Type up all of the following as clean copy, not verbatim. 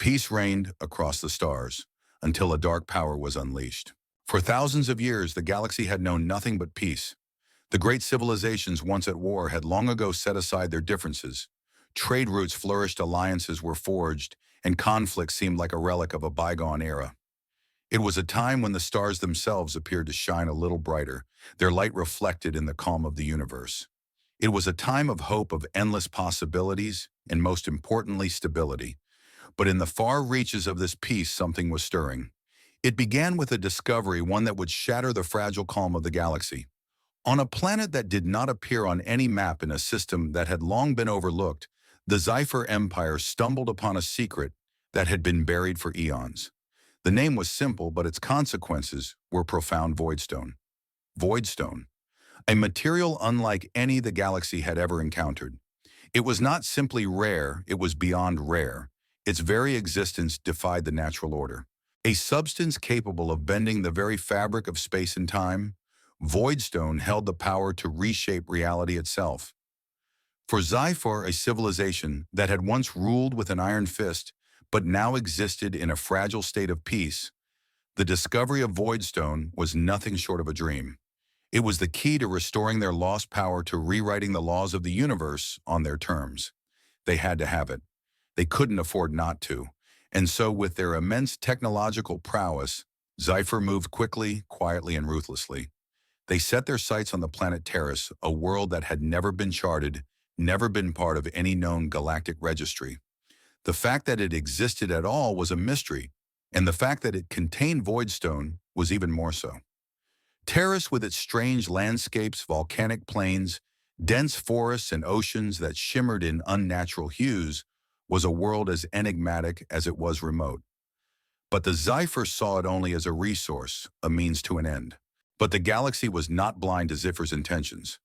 Peace reigned across the stars until a dark power was unleashed. For thousands of years, the galaxy had known nothing but peace. The great civilizations once at war had long ago set aside their differences. Trade routes flourished, alliances were forged, and conflict seemed like a relic of a bygone era. It was a time when the stars themselves appeared to shine a little brighter, their light reflected in the calm of the universe. It was a time of hope, of endless possibilities, and most importantly, stability. But in the far reaches of this peace, something was stirring. It began with a discovery, one that would shatter the fragile calm of the galaxy. On a planet that did not appear on any map in a system that had long been overlooked, the Sci-Fi Empire stumbled upon a secret that had been buried for eons. The name was simple, but its consequences were profound. Voidstone. Voidstone, a material unlike any the galaxy had ever encountered. It was not simply rare, it was beyond rare. Its very existence defied the natural order. A substance capable of bending the very fabric of space and time, Voidstone held the power to reshape reality itself. For Sci-Fi, a civilization that had once ruled with an iron fist, but now existed in a fragile state of peace, the discovery of Voidstone was nothing short of a dream. It was the key to restoring their lost power, to rewriting the laws of the universe on their terms. They had to have it. They couldn't afford not to. And so, with their immense technological prowess, Sci-Fi moved quickly, quietly, and ruthlessly. They set their sights on the planet Terrace, a world that had never been charted, never been part of any known galactic registry. The fact that it existed at all was a mystery, and the fact that it contained Voidstone was even more so. Terrace, with its strange landscapes, volcanic plains, dense forests, and oceans that shimmered in unnatural hues, was a world as enigmatic as it was remote. But the Sci-Fi saw it only as a resource, a means to an end. But the galaxy was not blind to Ziffer's intentions.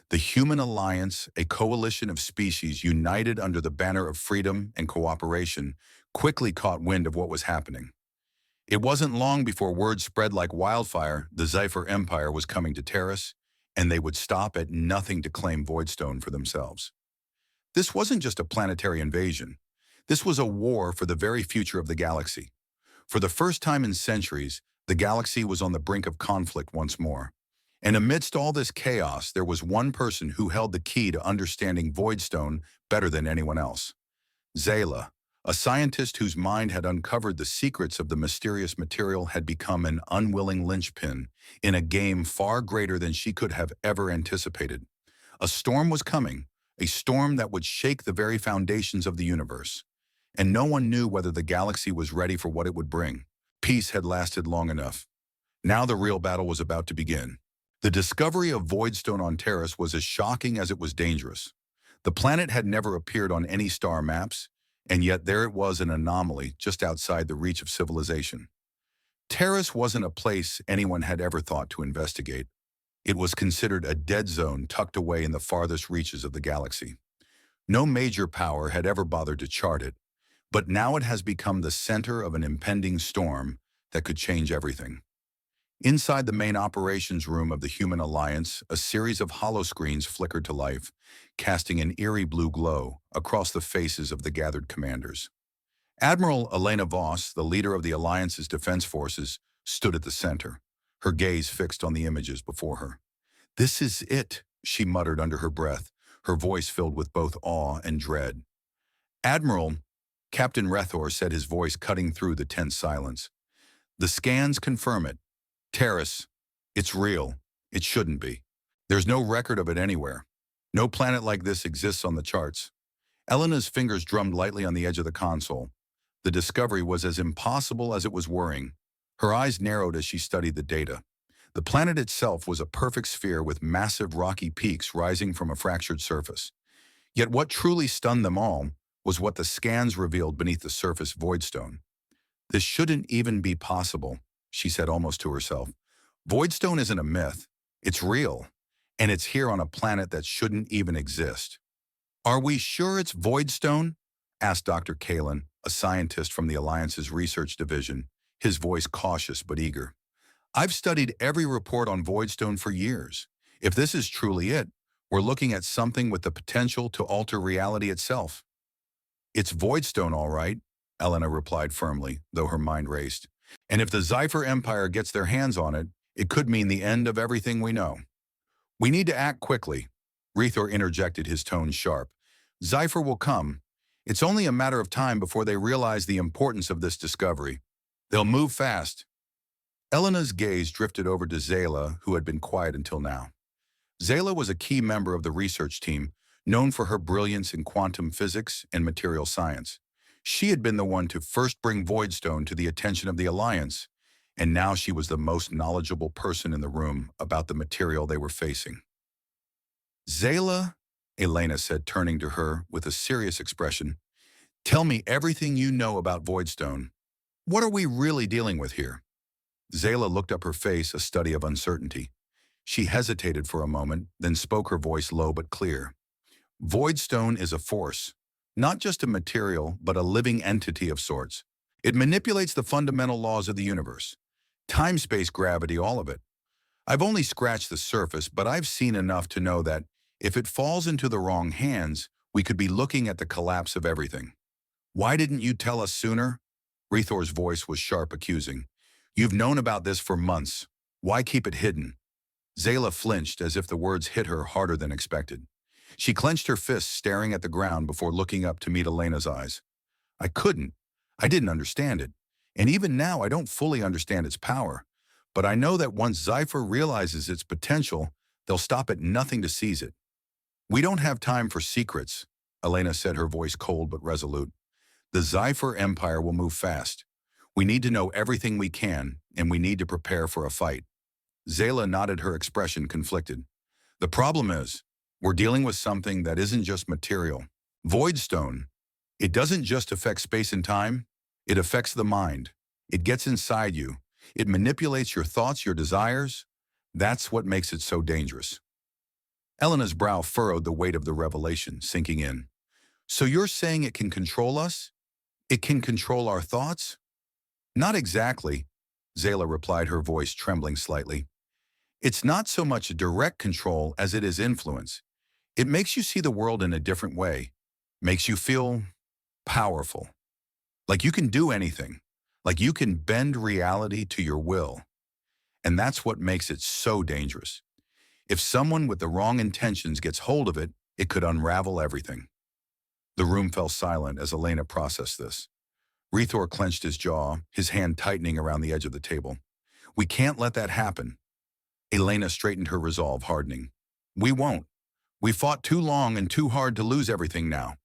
The Human Alliance, a coalition of species united under the banner of freedom and cooperation, quickly caught wind of what was happening. It wasn't long before word spread like wildfire the Sci-Fi Empire was coming to Terrace, and they would stop at nothing to claim Voidstone for themselves. This wasn't just a planetary invasion. This was a war for the very future of the galaxy. For the first time in centuries, the galaxy was on the brink of conflict once more. And amidst all this chaos, there was one person who held the key to understanding Voidstone better than anyone else. Zayla, a scientist whose mind had uncovered the secrets of the mysterious material, had become an unwilling linchpin in a game far greater than she could have ever anticipated. A storm was coming, a storm that would shake the very foundations of the universe. And no one knew whether the galaxy was ready for what it would bring. Peace had lasted long enough. Now the real battle was about to begin. The discovery of Voidstone on Terrace was as shocking as it was dangerous. The planet had never appeared on any star maps, and yet there it was, an anomaly just outside the reach of civilization. Terrace wasn't a place anyone had ever thought to investigate. It was considered a dead zone tucked away in the farthest reaches of the galaxy. No major power had ever bothered to chart it, but now it has become the center of an impending storm that could change everything. Inside the main operations room of the Human Alliance, a series of holoscreens flickered to life, casting an eerie blue glow across the faces of the gathered commanders. Admiral Elena Voss, the leader of the Alliance's defense forces, stood at the center, her gaze fixed on the images before her. "This is it," she muttered under her breath, her voice filled with both awe and dread. "Admiral," Captain Rethor said, his voice cutting through the tense silence, "the scans confirm it. Terrace, it's real. It shouldn't be. There's no record of it anywhere. No planet like this exists on the charts." Elena's fingers drummed lightly on the edge of the console. The discovery was as impossible as it was worrying. Her eyes narrowed as she studied the data. The planet itself was a perfect sphere with massive rocky peaks rising from a fractured surface. Yet what truly stunned them all was what the scans revealed beneath the surface: Voidstone. "This shouldn't even be possible," she said almost to herself. "Voidstone isn't a myth. It's real. And it's here on a planet that shouldn't even exist." "Are we sure it's Voidstone?" asked Dr. Kalen, a scientist from the Alliance's research division, his voice cautious but eager. "I've studied every report on Voidstone for years. If this is truly it, we're looking at something with the potential to alter reality itself." "It's Voidstone, all right," Elena replied firmly, though her mind raced. And if the Zypher Empire gets their hands on it, it could mean the end of everything we know. We need to act quickly. Rethor interjected, his tone sharp. Zypher will come. It's only a matter of time before they realize the importance of this discovery. They'll move fast. Elena's gaze drifted over to Zayla, who had been quiet until now. Zayla was a key member of the research team, known for her brilliance in quantum physics and material science. She had been the one to first bring Voidstone to the attention of the Alliance, and now she was the most knowledgeable person in the room about the material they were facing. Zayla, Elena said, turning to her with a serious expression, tell me everything you know about Voidstone. What are we really dealing with here? Zayla looked up, her face a study of uncertainty. She hesitated for a moment, then spoke, her voice low but clear. Voidstone is a force, not just a material, but a living entity of sorts. It manipulates the fundamental laws of the universe. Time, space, gravity, all of it. I've only scratched the surface, but I've seen enough to know that if it falls into the wrong hands, we could be looking at the collapse of everything. Why didn't you tell us sooner? Rethor's voice was sharp, accusing. You've known about this for months. Why keep it hidden? Zayla flinched as if the words hit her harder than expected. She clenched her fists, staring at the ground before looking up to meet Elena's eyes. I couldn't. I didn't understand it. And even now, I don't fully understand its power. But I know that once Zypher realizes its potential, they'll stop at nothing to seize it. We don't have time for secrets, Elena said, her voice cold but resolute. The Zypher Empire will move fast. We need to know everything we can, and we need to prepare for a fight. Zayla nodded, her expression conflicted. The problem is, we're dealing with something that isn't just material. Voidstone. It doesn't just affect space and time. It affects the mind. It gets inside you. It manipulates your thoughts, your desires. That's what makes it so dangerous. Elena's brow furrowed, the weight of the revelation sinking in. So you're saying it can control us? It can control our thoughts? Not exactly, Zayla replied, her voice trembling slightly. It's not so much direct control as it is influence. It makes you see the world in a different way. Makes you feel powerful. Like you can do anything. Like you can bend reality to your will. And that's what makes it so dangerous. If someone with the wrong intentions gets hold of it, it could unravel everything. The room fell silent as Elena processed this. Rethor clenched his jaw, his hand tightening around the edge of the table. We can't let that happen. Elena straightened, her resolve hardening. We won't. We fought too long and too hard to lose everything now.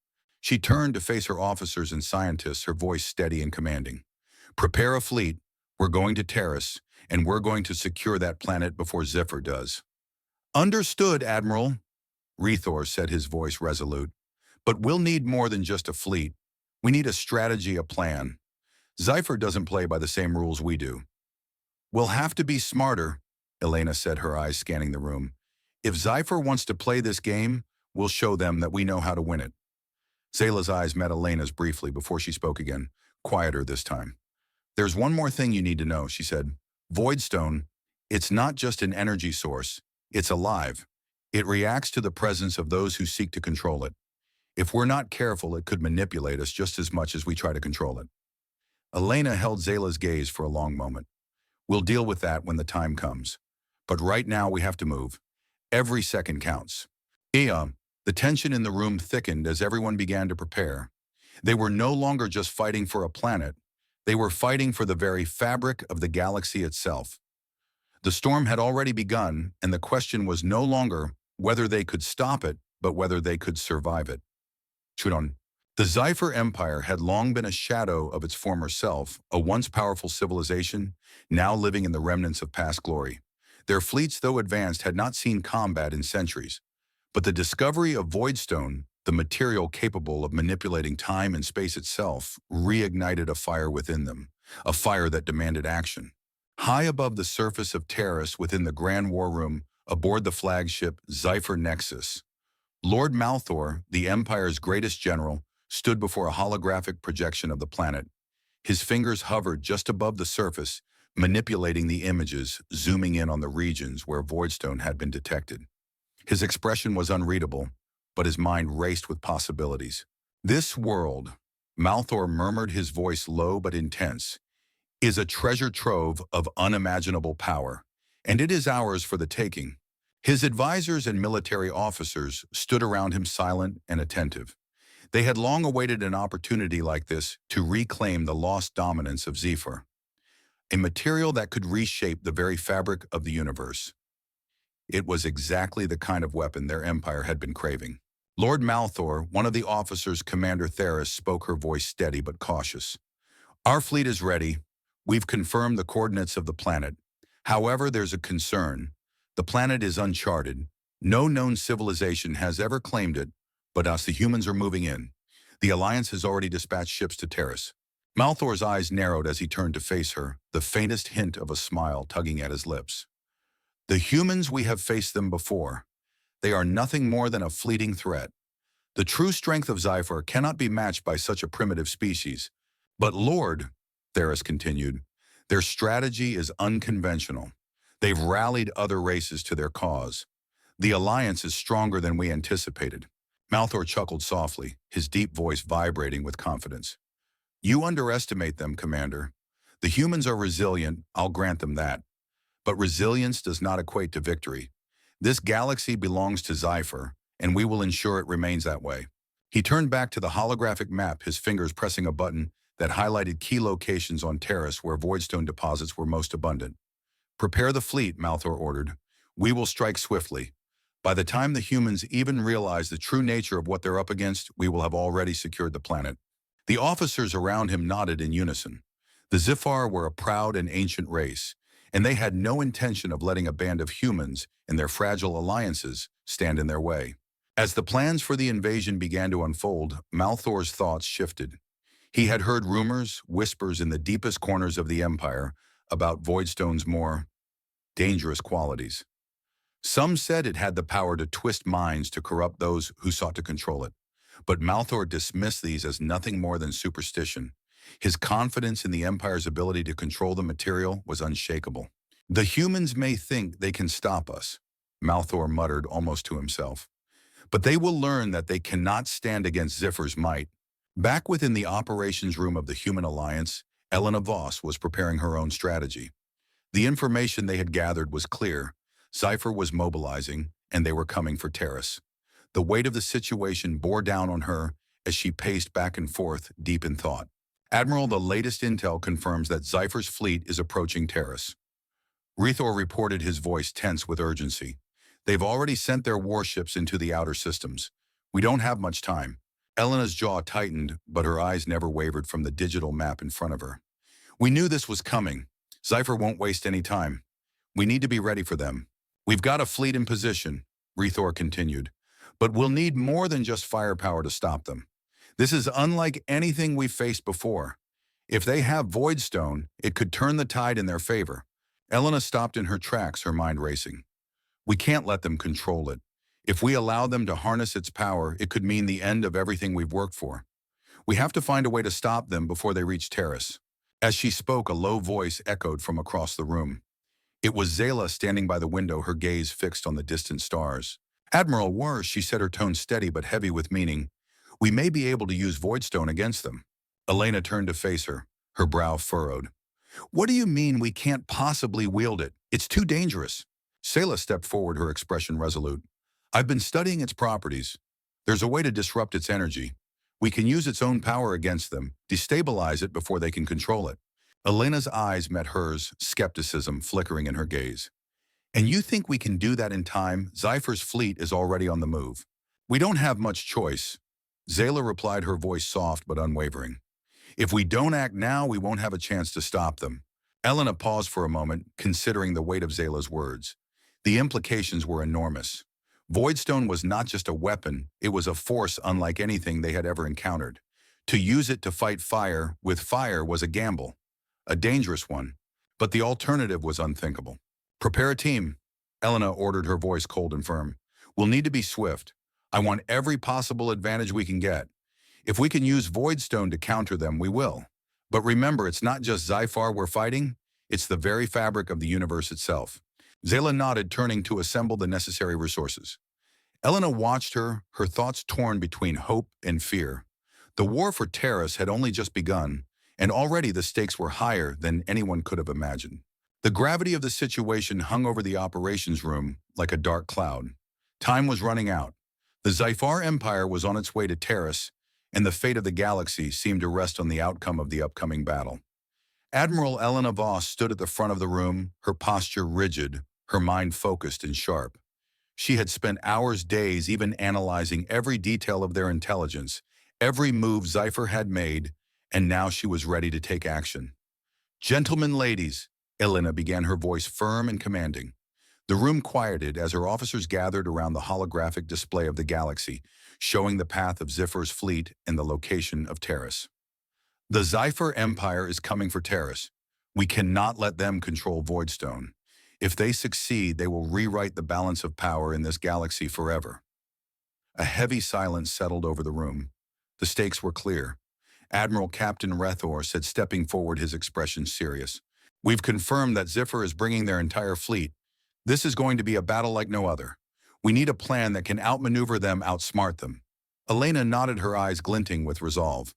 She turned to face her officers and scientists, her voice steady and commanding. Prepare a fleet. We're going to Terrace, and we're going to secure that planet before Zephyr does. Understood, Admiral, Rethor said, his voice resolute. But we'll need more than just a fleet. We need a strategy, a plan. Zypher doesn't play by the same rules we do. We'll have to be smarter, Elena said, her eyes scanning the room. If Zypher wants to play this game, we'll show them that we know how to win it. Zayla's eyes met Elena's briefly before she spoke again, quieter this time. There's one more thing you need to know, she said. Voidstone, it's not just an energy source. It's alive. It reacts to the presence of those who seek to control it. If we're not careful, it could manipulate us just as much as we try to control it. Elena held Zayla's gaze for a long moment. We'll deal with that when the time comes. But right now we have to move. Every second counts. The tension in the room thickened as everyone began to prepare. They were no longer just fighting for a planet. They were fighting for the very fabric of the galaxy itself. The storm had already begun, and the question was no longer whether they could stop it, but whether they could survive it. The Zypher Empire had long been a shadow of its former self, a once powerful civilization, now living in the remnants of past glory. Their fleets, though advanced, had not seen combat in centuries. But the discovery of Voidstone, the material capable of manipulating time and space itself, reignited a fire within them, a fire that demanded action. High above the surface of Terrace, within the Grand War Room, aboard the flagship Zypher Nexus, Lord Malthor, the Empire's greatest general, stood before a holographic projection of the planet. His fingers hovered just above the surface, manipulating the images, zooming in on the regions where Voidstone had been detected. His expression was unreadable, but his mind raced with possibilities. This world, Malthor murmured, his voice low but intense, "is a treasure trove of unimaginable power, and it is ours for the taking." His advisors and military officers stood around him silent and attentive. They had long awaited an opportunity like this to reclaim the lost dominance of Zephyr, a material that could reshape the very fabric of the universe. It was exactly the kind of weapon their empire had been craving. Lord Malthor, one of the officers, Commander Theris, spoke, her voice steady but cautious. "Our fleet is ready. We've confirmed the coordinates of the planet. However, there's a concern. The planet is uncharted. No known civilization has ever claimed it, but us, the humans, are moving in. The Alliance has already dispatched ships to Terrace." Malthor's eyes narrowed as he turned to face her, the faintest hint of a smile tugging at his lips. "The humans, we have faced them before. They are nothing more than a fleeting threat. The true strength of Zephyr cannot be matched by such a primitive species. But Lord," Theris continued, "their strategy is unconventional. They've rallied other races to their cause. The Alliance is stronger than we anticipated." Malthor chuckled softly, his deep voice vibrating with confidence. "You underestimate them, Commander. The humans are resilient, I'll grant them that. But resilience does not equate to victory. This galaxy belongs to Zephyr, and we will ensure it remains that way." He turned back to the holographic map, his fingers pressing a button that highlighted key locations on Terrace where voidstone deposits were most abundant. "Prepare the fleet," Malthor ordered. "We will strike swiftly. By the time the humans even realize the true nature of what they're up against, we will have already secured the planet." The officers around him nodded in unison. The Zephyr were a proud and ancient race, and they had no intention of letting a band of humans and their fragile alliances stand in their way. As the plans for the invasion began to unfold, Malthor's thoughts shifted. He had heard rumors, whispers in the deepest corners of the Empire about Voidstone's more dangerous qualities. Some said it had the power to twist minds to corrupt those who sought to control it. But Malthor dismissed these as nothing more than superstition. His confidence in the Empire's ability to control the material was unshakable. "The humans may think they can stop us," Malthor muttered almost to himself. "But they will learn that they cannot stand against Zephyr's might." Back within the operations room of the Human Alliance, Elena Voss was preparing her own strategy. The information they had gathered was clear. Zephyr was mobilizing, and they were coming for Terrace. The weight of the situation bore down on her as she paced back and forth, deep in thought. "Admiral, the latest intel confirms that Zephyr's fleet is approaching Terrace." Rethor reported, his voice tense with urgency. "They've already sent their warships into the outer systems. We don't have much time." Elena's jaw tightened, but her eyes never wavered from the digital map in front of her. "We knew this was coming. Zephyr won't waste any time. We need to be ready for them. We've got a fleet in position," Rethor continued, "but we'll need more than just firepower to stop them. This is unlike anything we've faced before. If they have Voidstone, it could turn the tide in their favor." Elena stopped in her tracks, her mind racing. "We can't let them control it. If we allow them to harness its power, it could mean the end of everything we've worked for. We have to find a way to stop them before they reach Terrace." As she spoke, a low voice echoed from across the room. It was Zayla standing by the window, her gaze fixed on the distant stars. "Admiral War," she said, her tone steady but heavy with meaning, "we may be able to use Voidstone against them." Elena turned to face her, her brow furrowed. "What do you mean we can't possibly wield it? It's too dangerous." Zayla stepped forward, her expression resolute. "I've been studying its properties. There's a way to disrupt its energy. We can use its own power against them, destabilize it before they can control it." Elena's eyes met hers, skepticism flickering in her gaze. "And you think we can do that in time? Zephyr's fleet is already on the move." "We don't have much choice," Zayla replied, her voice soft but unwavering. "If we don't act now, we won't have a chance to stop them." Elena paused for a moment, considering the weight of Zayla's words. The implications were enormous. Voidstone was not just a weapon, it was a force unlike anything they had ever encountered. To use it to fight fire with fire was a gamble, a dangerous one, but the alternative was unthinkable. "Prepare a team," Elena ordered, her voice cold and firm. "We'll need to be swift. I want every possible advantage we can get. If we can use Voidstone to counter them, we will. But remember, it's not just Zephyr we're fighting, it's the very fabric of the universe itself." Zayla nodded, turning to assemble the necessary resources. Elena watched her, her thoughts torn between hope and fear. The war for Terrace had only just begun, and already the stakes were higher than anyone could have imagined. The gravity of the situation hung over the operations room like a dark cloud. Time was running out. The Zyphar Empire was on its way to Terrace, and the fate of the galaxy seemed to rest on the outcome of the upcoming battle. Admiral Elena Voss stood at the front of the room, her posture rigid, her mind focused and sharp. She had spent hours, days, even analyzing every detail of their intelligence, every move Zyphar had made, and now she was ready to take action. "Gentlemen, ladies," Elena began, her voice firm and commanding. The room quieted as her officers gathered around the holographic display of the galaxy, showing the path of Zyphar's fleet and the location of Terrace. "The Zyphar Empire is coming for Terrace. We cannot let them control Voidstone. If they succeed, they will rewrite the balance of power in this galaxy forever." A heavy silence settled over the room. The stakes were clear. Admiral Captain Rethor said, stepping forward, his expression serious. "We've confirmed that Zyphar is bringing their entire fleet. This is going to be a battle like no other. We need a plan that can outmaneuver them, outsmart them." Elena nodded, her eyes glinting with resolve.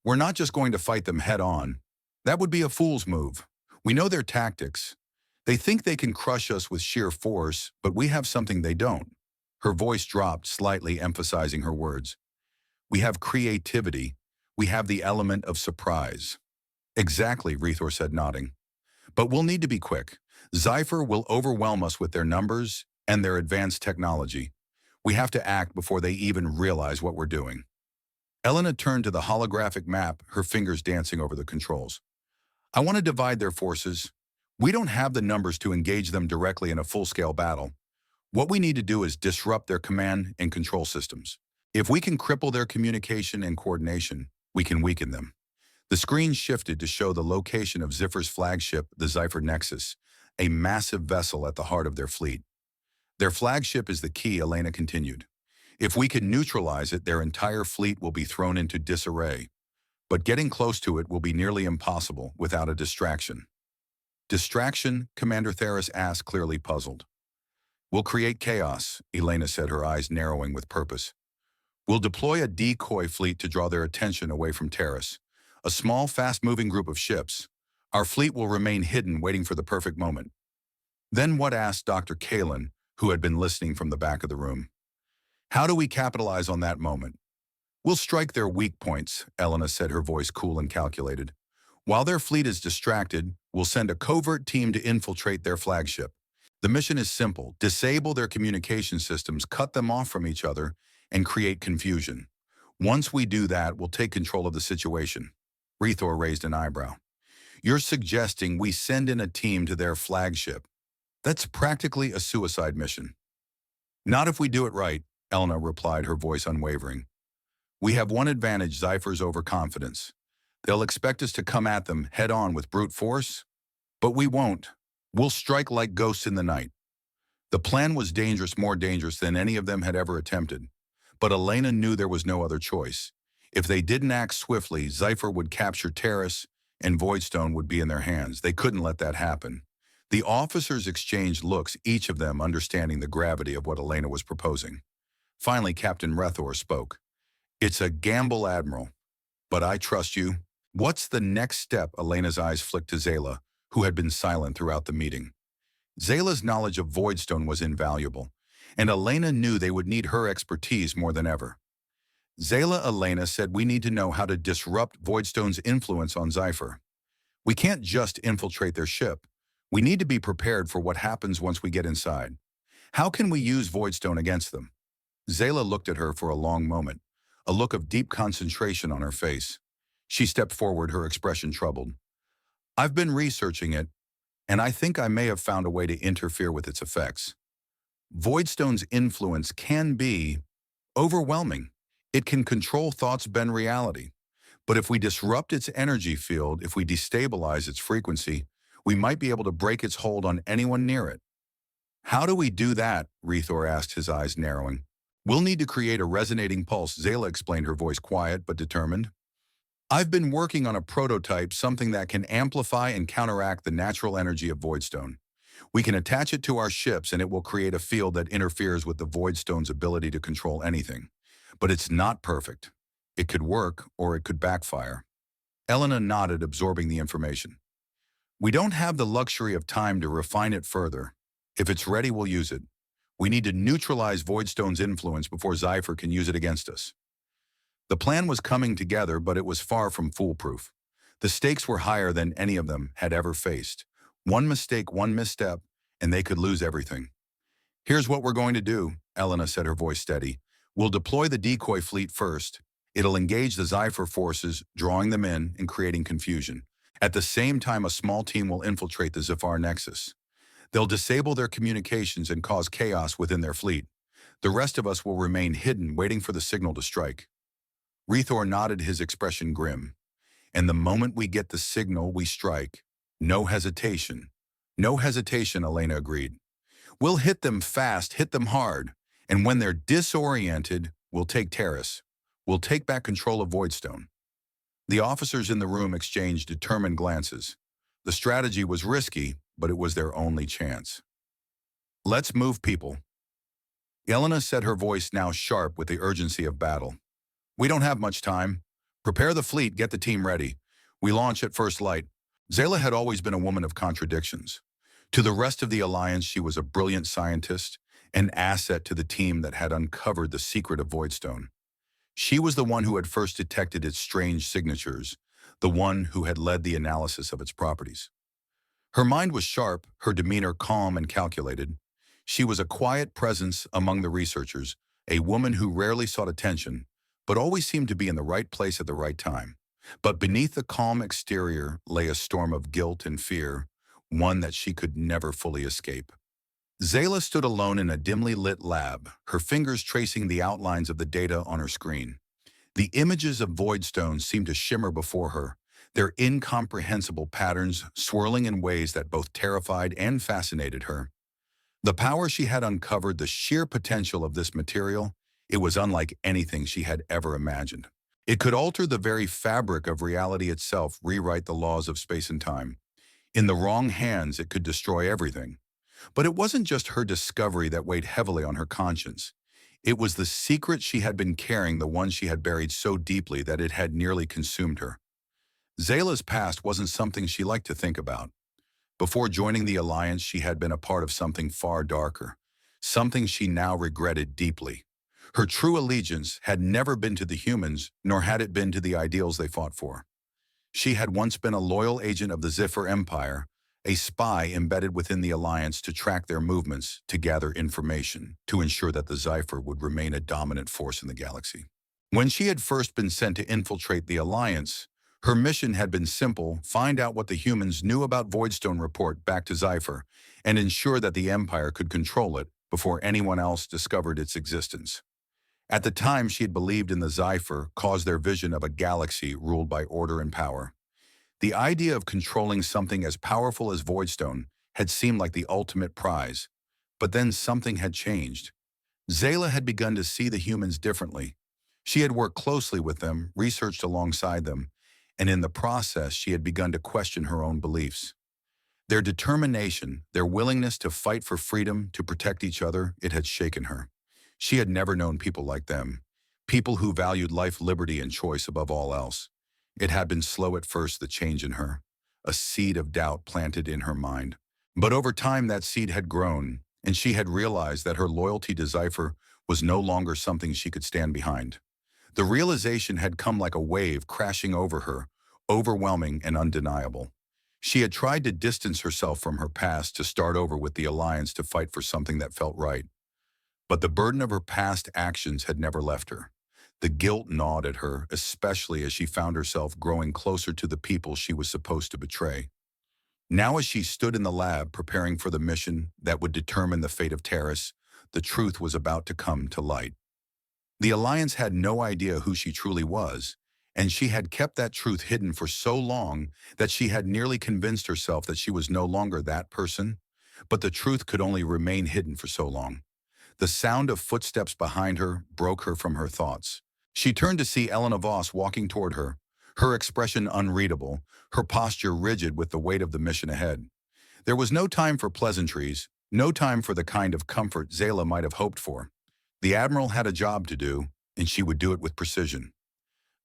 "We're not just going to fight them head-on. That would be a fool's move. We know their tactics. They think they can crush us with sheer force, but we have something they don't." Her voice dropped slightly, emphasizing her words. "We have creativity. We have the element of surprise." "Exactly," Rethor said, nodding. "But we'll need to be quick. Zyphar will overwhelm us with their numbers and their advanced technology. We have to act before they even realize what we're doing." Elena turned to the holographic map, her fingers dancing over the controls. "I want to divide their forces. We don't have the numbers to engage them directly in a full-scale battle. What we need to do is disrupt their command and control systems. If we can cripple their communication and coordination, we can weaken them." The screen shifted to show the location of Zyphar's flagship, the Zyphar Nexus, a massive vessel at the heart of their fleet. "Their flagship is the key," Elena continued. "If we can neutralize it, their entire fleet will be thrown into disarray. But getting close to it will be nearly impossible without a distraction." "Distraction?" Commander Theris asked, clearly puzzled. "We'll create chaos," Elena said, her eyes narrowing with purpose. "We'll deploy a decoy fleet to draw their attention away from Terrace. A small, fast-moving group of ships. Our fleet will remain hidden, waiting for the perfect moment." "Then what?" asked Dr. Kalin, who had been listening from the back of the room. "How do we capitalize on that moment?" "We'll strike their weak points," Elena said, her voice cool and calculated. "While their fleet is distracted, we'll send a covert team to infiltrate their flagship. The mission is simple: disable their communication systems, cut them off from each other, and create confusion. Once we do that, we'll take control of the situation." Rethor raised an eyebrow. "You're suggesting we send in a team to their flagship? That's practically a suicide mission." "Not if we do it right," Elena replied, her voice unwavering. "We have one advantage: Zyphar's overconfidence. They'll expect us to come at them head-on with brute force, but we won't. We'll strike like ghosts in the night." The plan was dangerous, more dangerous than any of them had ever attempted. But Elena knew there was no other choice. If they didn't act swiftly, Zyphar would capture Terrace, and Voidstone would be in their hands. They couldn't let that happen. The officers exchanged looks, each of them understanding the gravity of what Elena was proposing. Finally, Captain Rethor spoke. "It's a gamble, Admiral, but I trust you." "What's the next step?" Elena's eyes flicked to Zayla, who had been silent throughout the meeting. Zayla's knowledge of Voidstone was invaluable, and Elena knew they would need her expertise more than ever. Elena said, "We need to know how to disrupt Voidstone's influence on Zyphar. We can't just infiltrate their ship. We need to be prepared for what happens once we get inside. How can we use Voidstone against them?" Zayla looked at her for a long moment, a look of deep concentration on her face. She stepped forward, her expression troubled. "I've been researching it, and I think I may have found a way to interfere with its effects. Voidstone's influence can be overwhelming. It can control thoughts, bend reality. But if we disrupt its energy field, if we destabilize its frequency, we might be able to break its hold on anyone near it." "How do we do that?" Rethor asked, his eyes narrowing. "We'll need to create a resonating pulse," Zayla explained, her voice quiet but determined. "I've been working on a prototype, something that can amplify and counteract the natural energy of Voidstone. We can attach it to our ships, and it will create a field that interferes with the Voidstone's ability to control anything. But it's not perfect. It could work, or it could backfire. Elena nodded, absorbing the information. We don't have the luxury of time to refine it further. If it's ready, we'll use it. We need to neutralize Voidstone's influence before Zypher can use it against us. The plan was coming together, but it was far from foolproof. The stakes were higher than any of them had ever faced. One mistake, one misstep, and they could lose everything. Here's what we're going to do, Elena said, her voice steady. We'll deploy the decoy fleet first. It'll engage the Zypher forces, drawing them in and creating confusion. At the same time, a small team will infiltrate the Zephyr Nexus. They'll disable their communications and cause chaos within their fleet. The rest of us will remain hidden, waiting for the signal to strike. Rethor nodded, his expression grim. And the moment we get the signal, we strike. No hesitation. No hesitation, Elena agreed. We'll hit them fast, hit them hard. And when they're disoriented, we'll take Terrace. We'll take back control of Voidstone. The officers in the room exchanged determined glances. The strategy was risky, but it was their only chance. Let's move, people. Elena said, her voice now sharp with the urgency of battle. We don't have much time. Prepare the fleet, get the team ready. We launch at first light. Zayla had always been a woman of contradictions. To the rest of the Alliance, she was a brilliant scientist, an asset to the team that had uncovered the secret of Voidstone. She was the one who had first detected its strange signatures, the one who had led the analysis of its properties. Her mind was sharp, her demeanor calm and calculated. She was a quiet presence among the researchers, a woman who rarely sought attention, but always seemed to be in the right place at the right time. But beneath the calm exterior lay a storm of guilt and fear, one that she could never fully escape. Zayla stood alone in a dimly lit lab, her fingers tracing the outlines of the data on her screen. The images of Voidstone seemed to shimmer before her, their incomprehensible patterns swirling in ways that both terrified and fascinated her. The power she had uncovered, the sheer potential of this material, it was unlike anything she had ever imagined. It could alter the very fabric of reality itself, rewrite the laws of space and time. In the wrong hands, it could destroy everything. But it wasn't just her discovery that weighed heavily on her conscience. It was the secret she had been carrying, the one she had buried so deeply that it had nearly consumed her. Zayla's past wasn't something she liked to think about. Before joining the Alliance, she had been a part of something far darker, something she now regretted deeply. Her true allegiance had never been to the humans, nor had it been to the ideals they fought for. She had once been a loyal agent of the Zephyr Empire, a spy embedded within the Alliance to track their movements, to gather information, to ensure that the Zypher would remain a dominant force in the galaxy. When she had first been sent to infiltrate the Alliance, her mission had been simple: find out what the humans knew about Voidstone, report back to Zypher, and ensure that the Empire could control it before anyone else discovered its existence. At the time, she had believed in the Zypher caused their vision of a galaxy ruled by order and power. The idea of controlling something as powerful as Voidstone had seemed like the ultimate prize. But then something had changed. Zayla had begun to see the humans differently. She had worked closely with them, researched alongside them, and in the process she had begun to question her own beliefs. Their determination, their willingness to fight for freedom, to protect each other, it had shaken her. She had never known people like them, people who valued life, liberty, and choice above all else. It had been slow at first, the change in her, a seed of doubt planted in her mind. But over time that seed had grown, and she had realized that her loyalty to Zypher was no longer something she could stand behind. The realization had come like a wave crashing over her, overwhelming and undeniable. She had tried to distance herself from her past, to start over with the Alliance, to fight for something that felt right. But the burden of her past actions had never left her. The guilt gnawed at her, especially as she found herself growing closer to the people she was supposed to betray. Now, as she stood in the lab preparing for the mission that would determine the fate of Terrace, the truth was about to come to light. The Alliance had no idea who she truly was, and she had kept that truth hidden for so long that she had nearly convinced herself that she was no longer that person. But the truth could only remain hidden for so long. The sound of footsteps behind her broke her from her thoughts. She turned to see Elena Voss walking toward her, her expression unreadable, her posture rigid with the weight of the mission ahead. There was no time for pleasantries, no time for the kind of comfort Zayla might have hoped for. The Admiral had a job to do, and she would do it with precision.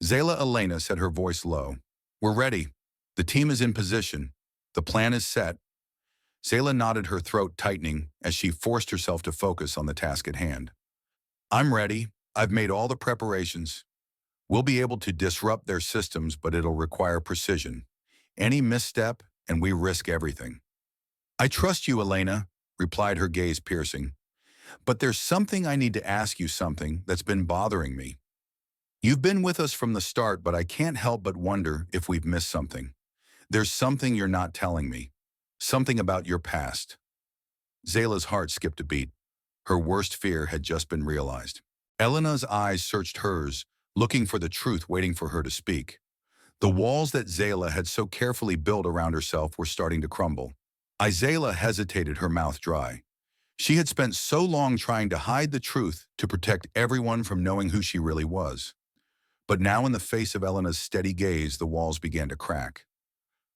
Zayla Elena said, her voice low. We're ready. The team is in position. The plan is set. Zayla nodded, her throat tightening as she forced herself to focus on the task at hand. I'm ready. I've made all the preparations. We'll be able to disrupt their systems, but it'll require precision. Any misstep, and we risk everything. I trust you, Elena, replied, her gaze piercing. But there's something I need to ask you, something that's been bothering me. You've been with us from the start, but I can't help but wonder if we've missed something. There's something you're not telling me. Something about your past. Zayla's heart skipped a beat. Her worst fear had just been realized. Elena's eyes searched hers, looking for the truth, waiting for her to speak. The walls that Zayla had so carefully built around herself were starting to crumble. Zayla hesitated, her mouth dry. She had spent so long trying to hide the truth to protect everyone from knowing who she really was. But now, in the face of Elena's steady gaze, the walls began to crack.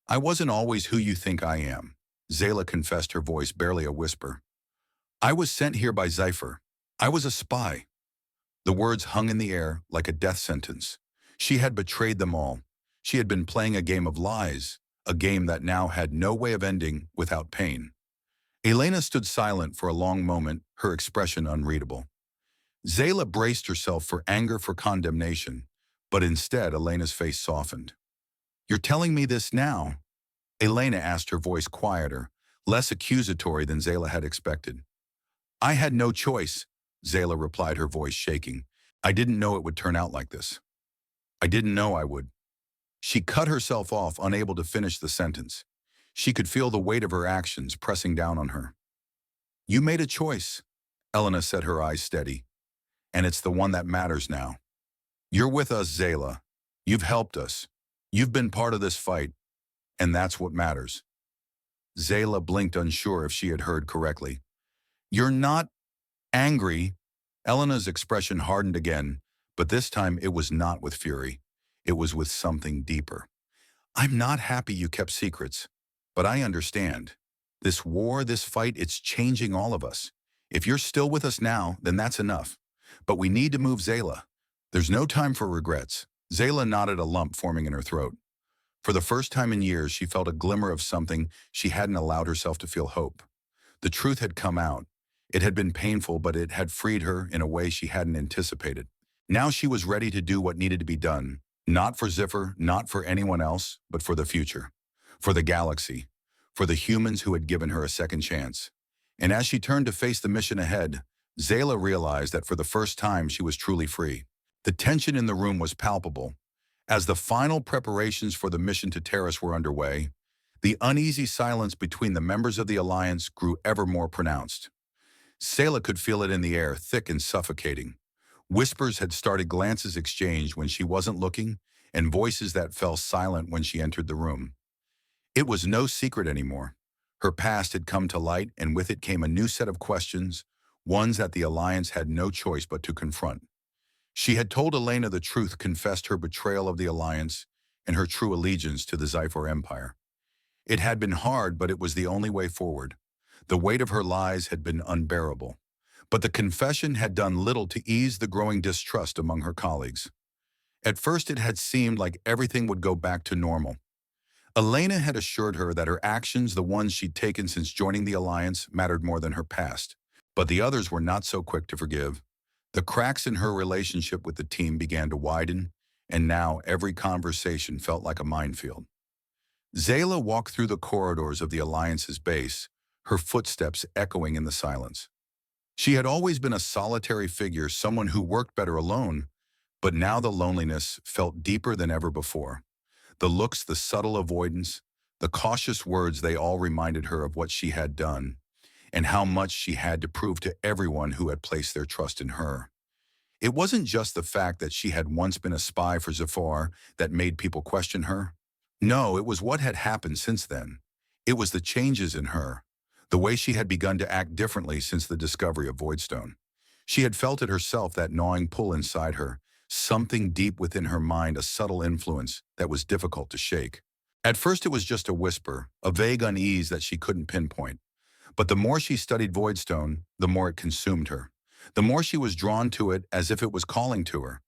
I wasn't always who you think I am, Zayla confessed, her voice barely a whisper. I was sent here by Cypher. I was a spy. The words hung in the air like a death sentence. She had betrayed them all. She had been playing a game of lies, a game that now had no way of ending without pain. Elena stood silent for a long moment, her expression unreadable. Zayla braced herself for anger, for condemnation, but instead Elena's face softened. You're telling me this now? Elena asked, her voice quieter, less accusatory than Zayla had expected. I had no choice, Zayla replied, her voice shaking. I didn't know it would turn out like this. I didn't know I would. She cut herself off, unable to finish the sentence. She could feel the weight of her actions pressing down on her. You made a choice, Elena said, her eyes steady. And it's the one that matters now. You're with us, Zayla. You've helped us. You've been part of this fight. And that's what matters. Zayla blinked, unsure if she had heard correctly. You're not angry. Elena's expression hardened again, but this time it was not with fury. It was with something deeper. I'm not happy you kept secrets, but I understand. This war, this fight, it's changing all of us. If you're still with us now, then that's enough. But we need to move, Zayla. There's no time for regrets. Zayla nodded, a lump forming in her throat. For the first time in years, she felt a glimmer of something she hadn't allowed herself to feel: hope. The truth had come out. It had been painful, but it had freed her in a way she hadn't anticipated. Now she was ready to do what needed to be done. Not for Ziffer, not for anyone else, but for the future. For the galaxy. For the humans who had given her a second chance. And as she turned to face the mission ahead, Zayla realized that for the first time she was truly free. The tension in the room was palpable. As the final preparations for the mission to Terrace were underway, the uneasy silence between the members of the Alliance grew ever more pronounced. Zayla could feel it in the air, thick and suffocating. Whispers had started, glances exchanged when she wasn't looking, and voices that fell silent when she entered the room. It was no secret anymore. Her past had come to light, and with it came a new set of questions, ones that the Alliance had no choice but to confront. She had told Elena the truth, confessed her betrayal of the Alliance and her true allegiance to the Zyphor Empire. It had been hard, but it was the only way forward. The weight of her lies had been unbearable. But the confession had done little to ease the growing distrust among her colleagues. At first it had seemed like everything would go back to normal. Elena had assured her that her actions, the ones she'd taken since joining the Alliance, mattered more than her past. But the others were not so quick to forgive. The cracks in her relationship with the team began to widen, and now every conversation felt like a minefield. Zayla walked through the corridors of the Alliance's base, her footsteps echoing in the silence. She had always been a solitary figure, someone who worked better alone, but now the loneliness felt deeper than ever before. The looks, the subtle avoidance, the cautious words, they all reminded her of what she had done and how much she had to prove to everyone who had placed their trust in her. It wasn't just the fact that she had once been a spy for Zafar that made people question her. No, it was what had happened since then. It was the changes in her. The way she had begun to act differently since the discovery of Voidstone. She had felt it herself, that gnawing pull inside her, something deep within her mind, a subtle influence that was difficult to shake. At first it was just a whisper, a vague unease that she couldn't pinpoint. But the more she studied Voidstone, the more it consumed her. The more she was drawn to it, as if it was calling to her.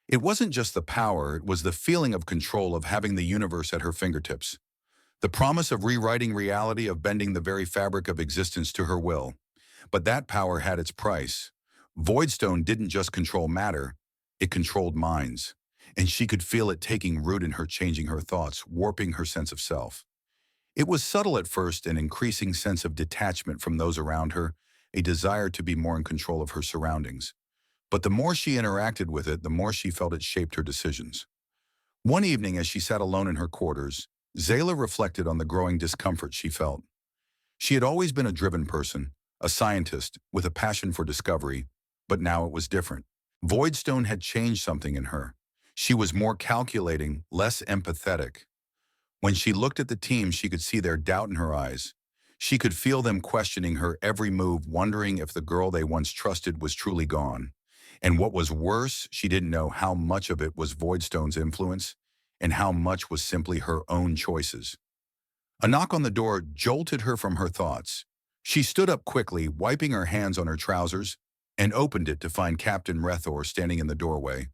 It wasn't just the power, it was the feeling of control of having the universe at her fingertips. The promise of rewriting reality, of bending the very fabric of existence to her will. But that power had its price. Voidstone didn't just control matter, it controlled minds. And she could feel it taking root in her, changing her thoughts, warping her sense of self. It was subtle at first, an increasing sense of detachment from those around her, a desire to be more in control of her surroundings. But the more she interacted with it, the more she felt it shaped her decisions. One evening, as she sat alone in her quarters, Zayla reflected on the growing discomfort she felt. She had always been a driven person, a scientist with a passion for discovery, but now it was different. Voidstone had changed something in her. She was more calculating, less empathetic. When she looked at the team, she could see their doubt in her eyes. She could feel them questioning her every move, wondering if the girl they once trusted was truly gone. And what was worse, she didn't know how much of it was Voidstone's influence and how much was simply her own choices. A knock on the door jolted her from her thoughts. She stood up quickly, wiping her hands on her trousers, and opened it to find Captain Rethor standing in the doorway.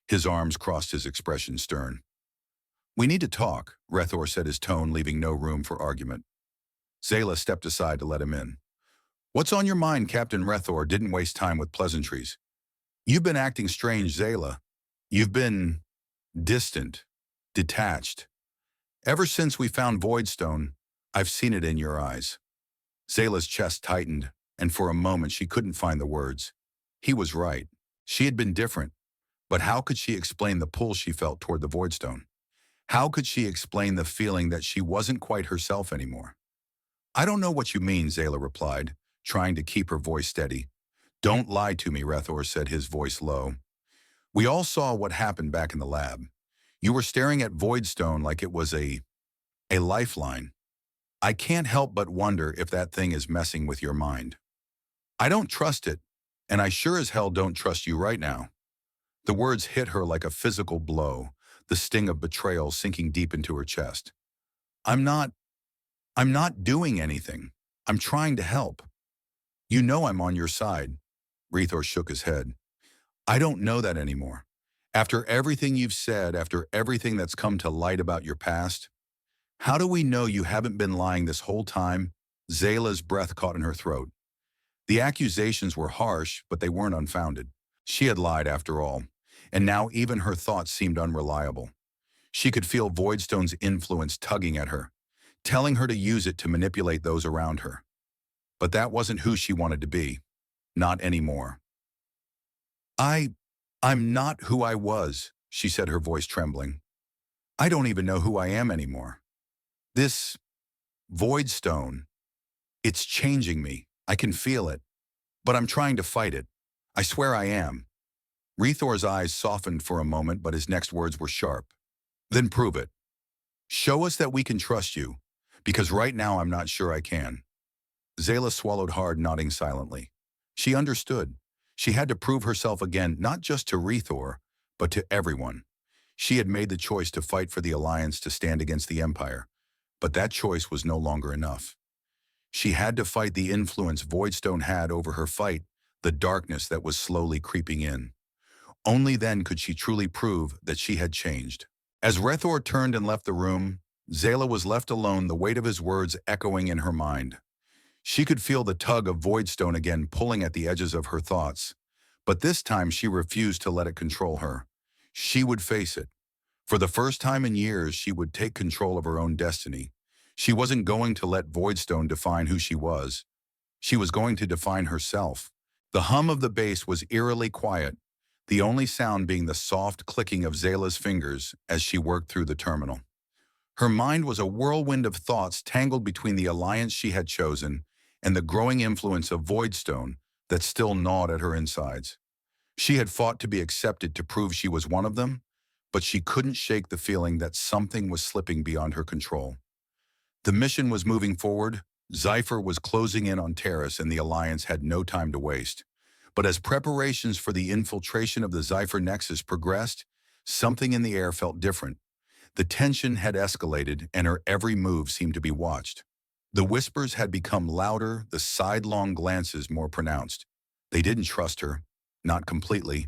His arms crossed, his expression stern. "We need to talk," Rethor said, his tone leaving no room for argument. Zayla stepped aside to let him in. "What's on your mind?" Captain Rethor didn't waste time with pleasantries. "You've been acting strange, Zayla. You've been distant, detached. Ever since we found Voidstone, I've seen it in your eyes." Zayla's chest tightened, and for a moment she couldn't find the words. He was right. She had been different. But how could she explain the pull she felt toward the Voidstone? How could she explain the feeling that she wasn't quite herself anymore? "I don't know what you mean," Zayla replied, trying to keep her voice steady. "Don't lie to me," Rethor said, his voice low. "We all saw what happened back in the lab. You were staring at Voidstone like it was a lifeline. I can't help but wonder if that thing is messing with your mind. I don't trust it, and I sure as hell don't trust you right now." The words hit her like a physical blow, the sting of betrayal sinking deep into her chest. I'm not doing anything. I'm trying to help. You know I'm on your side." Rethor shook his head. "I don't know that anymore. After everything you've said, after everything that's come to light about your past, how do we know you haven't been lying this whole time?" Zayla's breath caught in her throat. The accusations were harsh, but they weren't unfounded. She had lied after all, and now even her thoughts seemed unreliable. She could feel Voidstone's influence tugging at her, telling her to use it to manipulate those around her. But that wasn't who she wanted to be. Not anymore. I'm not who I was," she said, her voice trembling. "I don't even know who I am anymore. This Voidstone, it's changing me. I can feel it. But I'm trying to fight it. I swear I am." Rethor's eyes softened for a moment, but his next words were sharp. "Then prove it. Show us that we can trust you, because right now I'm not sure I can." Zayla swallowed hard, nodding silently. She understood. She had to prove herself again, not just to Rethor, but to everyone. She had made the choice to fight for the Alliance, to stand against the Empire. But that choice was no longer enough. She had to fight the influence Voidstone had over her, fight the darkness that was slowly creeping in. Only then could she truly prove that she had changed. As Rethor turned and left the room, Zayla was left alone, the weight of his words echoing in her mind. She could feel the tug of Voidstone again pulling at the edges of her thoughts. But this time she refused to let it control her. She would face it. For the first time in years, she would take control of her own destiny. She wasn't going to let Voidstone define who she was. She was going to define herself. The hum of the bass was eerily quiet, the only sound being the soft clicking of Zayla's fingers as she worked through the terminal. Her mind was a whirlwind of thoughts tangled between the alliance she had chosen and the growing influence of Voidstone that still gnawed at her insides. She had fought to be accepted, to prove she was one of them, but she couldn't shake the feeling that something was slipping beyond her control. The mission was moving forward. Zypher was closing in on Terrace, and the Alliance had no time to waste. But as preparations for the infiltration of the Zypher Nexus progressed, something in the air felt different. The tension had escalated, and her every move seemed to be watched. The whispers had become louder, the sidelong glances more pronounced. They didn't trust her. Not completely.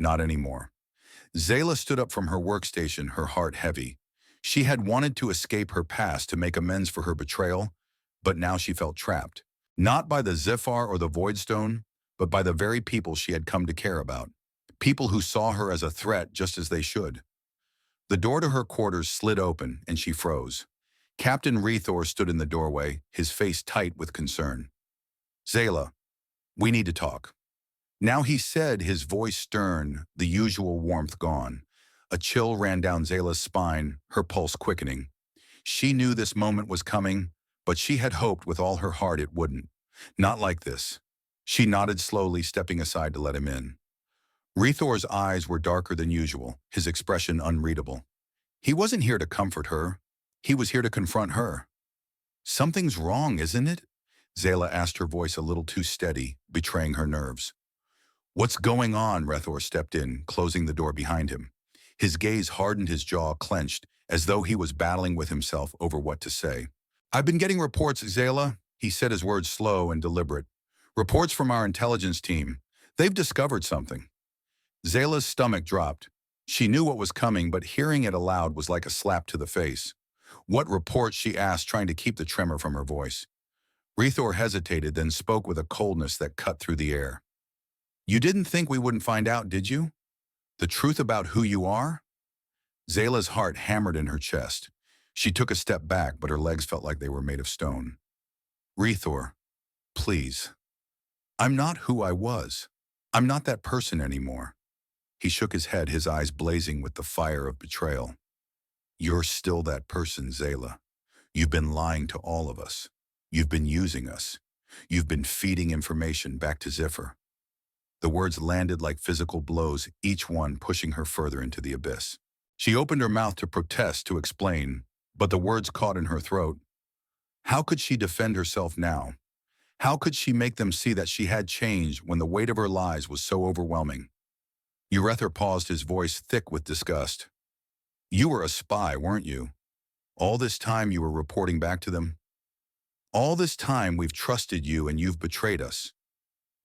Not anymore. Zayla stood up from her workstation, her heart heavy. She had wanted to escape her past to make amends for her betrayal, but now she felt trapped. Not by the Zephyr or the Voidstone, but by the very people she had come to care about. People who saw her as a threat just as they should. The door to her quarters slid open, and she froze. Captain Rethor stood in the doorway, his face tight with concern. "Zayla, we need to talk." Now he said, his voice stern, the usual warmth gone. A chill ran down Zayla's spine, her pulse quickening. She knew this moment was coming, but she had hoped with all her heart it wouldn't. Not like this. She nodded slowly, stepping aside to let him in. Rethor's eyes were darker than usual, his expression unreadable. He wasn't here to comfort her. He was here to confront her. "Something's wrong, isn't it?" Zayla asked, her voice a little too steady, betraying her nerves. "What's going on?" Rethor stepped in, closing the door behind him. His gaze hardened, his jaw clenched, as though he was battling with himself over what to say. "I've been getting reports, Zayla," he said, his words slow and deliberate. "Reports from our intelligence team. They've discovered something." Zayla's stomach dropped. She knew what was coming, but hearing it aloud was like a slap to the face. "What report?" she asked, trying to keep the tremor from her voice. Rethor hesitated, then spoke with a coldness that cut through the air. "You didn't think we wouldn't find out, did you? The truth about who you are?" Zayla's heart hammered in her chest. She took a step back, but her legs felt like they were made of stone. "Rethor, please. I'm not who I was. I'm not that person anymore." He shook his head, his eyes blazing with the fire of betrayal. "You're still that person, Zayla. You've been lying to all of us. You've been using us. You've been feeding information back to Zephyr." The words landed like physical blows, each one pushing her further into the abyss. She opened her mouth to protest, to explain, but the words caught in her throat. How could she defend herself now? How could she make them see that she had changed when the weight of her lies was so overwhelming? Rethor paused, his voice thick with disgust. "You were a spy, weren't you? All this time you were reporting back to them? All this time we've trusted you and you've betrayed us.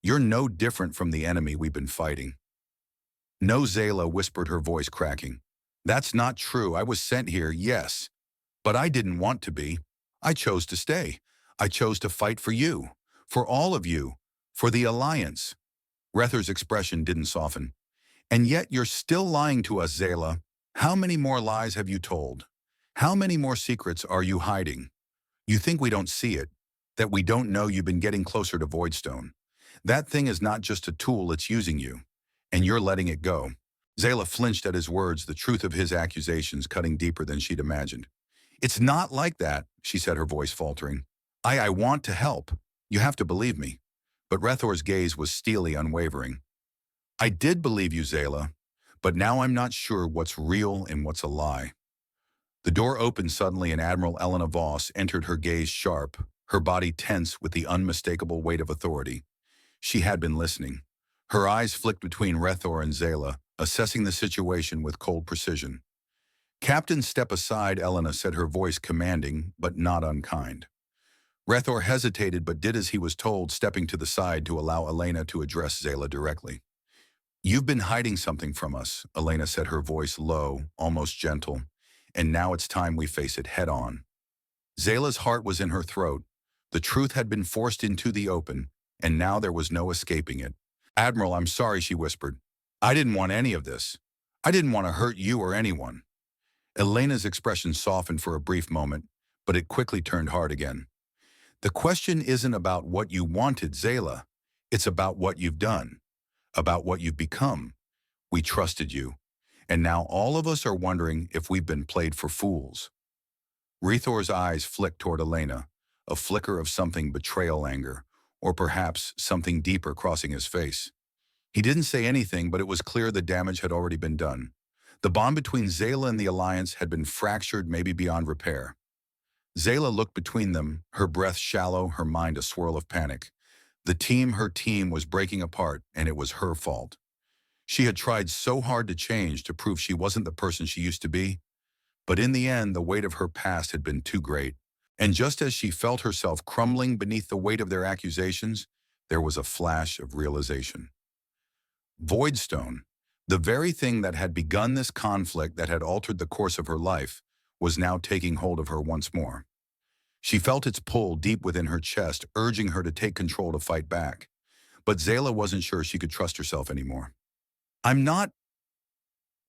You're no different from the enemy we've been fighting." "No," Zayla whispered, her voice cracking. "That's not true. I was sent here, yes. But I didn't want to be. I chose to stay. I chose to fight for you. For all of you. For the Alliance." Rethor's expression didn't soften. "And yet you're still lying to us, Zayla. How many more lies have you told? How many more secrets are you hiding? You think we don't see it, that we don't know you've been getting closer to Voidstone. That thing is not just a tool, it's using you. And you're letting it go." Zayla flinched at his words, the truth of his accusations cutting deeper than she'd imagined. "It's not like that," she said, her voice faltering. I want to help. You have to believe me." But Rethor's gaze was steely, unwavering. "I did believe you, Zayla, but now I'm not sure what's real and what's a lie." The door opened suddenly and Admiral Elena Voss entered, her gaze sharp, her body tense with the unmistakable weight of authority. She had been listening. Her eyes flicked between Rethor and Zayla, assessing the situation with cold precision. "Captain, step aside," Elena said, her voice commanding, but not unkind. Rethor hesitated but did as he was told, stepping to the side to allow Elena to address Zayla directly. "You've been hiding something from us," Elena said, her voice low, almost gentle, "and now it's time we face it head on." Zayla's heart was in her throat. The truth had been forced into the open, and now there was no escaping it. "Admiral, I'm sorry," she whispered. "I didn't want any of this. I didn't want to hurt you or anyone." Elena's expression softened for a brief moment, but it quickly turned hard again. "The question isn't about what you wanted, Zayla. It's about what you've done, about what you've become. We trusted you, and now all of us are wondering if we've been played for fools." Rethor's eyes flicked toward Elena, a flicker of something betrayal, anger, or perhaps something deeper crossing his face. He didn't say anything, but it was clear the damage had already been done. The bond between Zayla and the Alliance had been fractured, maybe beyond repair. Zayla looked between them, her breath shallow, her mind a swirl of panic. Her team was breaking apart, and it was her fault. She had tried so hard to change, to prove she wasn't the person she used to be. But in the end, the weight of her past had been too great. And just as she felt herself crumbling beneath the weight of their accusations, there was a flash of realization. Voidstone. The very thing that had begun this conflict, that had altered the course of her life, was now taking hold of her once more. She felt its pull deep within her chest, urging her to take control, to fight back. But Zayla wasn't sure she could trust herself anymore. I'm not,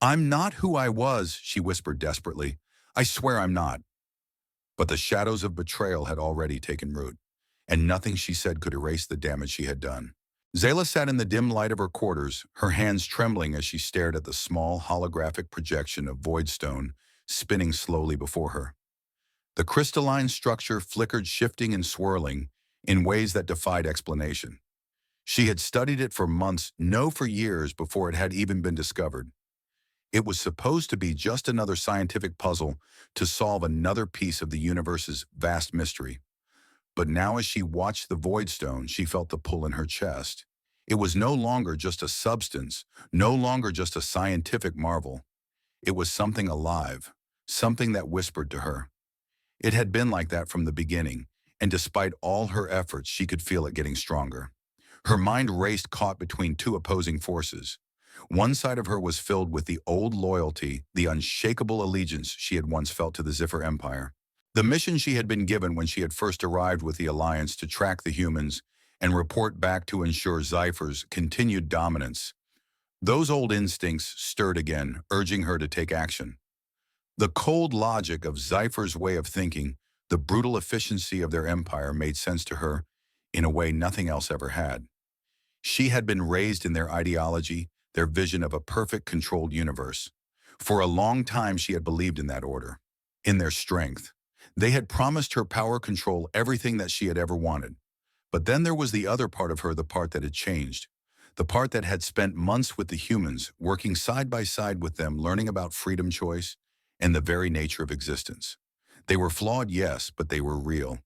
I'm not who I was, she whispered desperately. I swear I'm not. But the shadows of betrayal had already taken root, and nothing she said could erase the damage she had done. Zayla sat in the dim light of her quarters, her hands trembling as she stared at the small holographic projection of Voidstone spinning slowly before her. The crystalline structure flickered, shifting and swirling in ways that defied explanation. She had studied it for months, no, for years, before it had even been discovered. It was supposed to be just another scientific puzzle to solve another piece of the universe's vast mystery. But now, as she watched the Voidstone, she felt the pull in her chest. It was no longer just a substance, no longer just a scientific marvel. It was something alive, something that whispered to her. It had been like that from the beginning, and despite all her efforts, she could feel it getting stronger. Her mind raced, caught between two opposing forces. One side of her was filled with the old loyalty, the unshakable allegiance she had once felt to the Ziffer Empire. The mission she had been given when she had first arrived with the Alliance, to track the humans and report back to ensure Ziffer's continued dominance. Those old instincts stirred again, urging her to take action. The cold logic of Ziffer's way of thinking, the brutal efficiency of their empire, made sense to her in a way nothing else ever had. She had been raised in their ideology, their vision of a perfect, controlled universe. For a long time, she had believed in that order, in their strength. They had promised her power, control, everything that she had ever wanted. But then there was the other part of her, the part that had changed, the part that had spent months with the humans, working side by side with them, learning about freedom, choice, and the very nature of existence. They were flawed, yes, but they were real.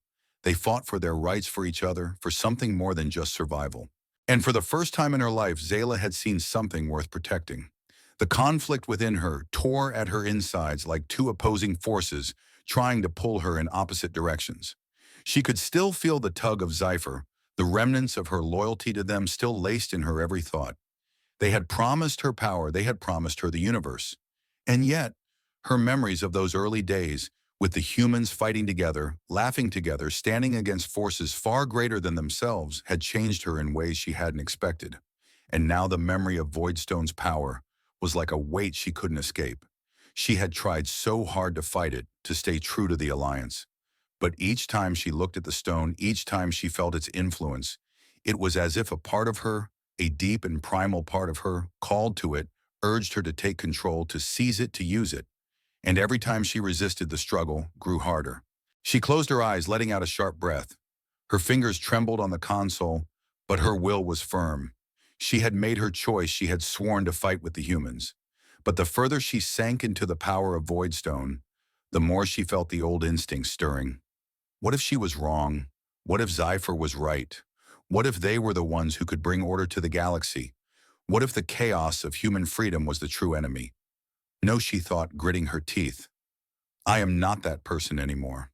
They fought for their rights, for each other, for something more than just survival. And for the first time in her life, Zayla had seen something worth protecting. The conflict within her tore at her insides like two opposing forces trying to pull her in opposite directions. She could still feel the tug of Ziffer, the remnants of her loyalty to them still laced in her every thought. They had promised her power, they had promised her the universe. And yet, her memories of those early days, with the humans fighting together, laughing together, standing against forces far greater than themselves, had changed her in ways she hadn't expected. And now the memory of Voidstone's power was like a weight she couldn't escape. She had tried so hard to fight it, to stay true to the Alliance. But each time she looked at the stone, each time she felt its influence, it was as if a part of her, a deep and primal part of her, called to it, urged her to take control, to seize it, to use it. And every time she resisted, the struggle grew harder. She closed her eyes, letting out a sharp breath. Her fingers trembled on the console, but her will was firm. She had made her choice. She had sworn to fight with the humans. But the further she sank into the power of Voidstone, the more she felt the old instincts stirring. What if she was wrong? What if Ziffer was right? What if they were the ones who could bring order to the galaxy? What if the chaos of human freedom was the true enemy? No, she thought, gritting her teeth. I am not that person anymore.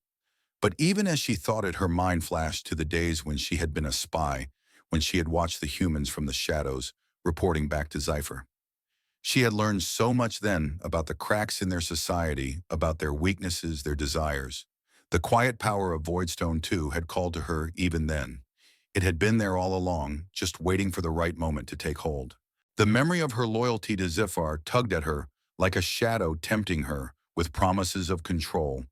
But even as she thought it, her mind flashed to the days when she had been a spy, when she had watched the humans from the shadows, reporting back to Ziffer. She had learned so much then about the cracks in their society, about their weaknesses, their desires. The quiet power of Voidstone, too, had called to her even then. It had been there all along, just waiting for the right moment to take hold. The memory of her loyalty to Zifar tugged at her, like a shadow tempting her, with promises of control,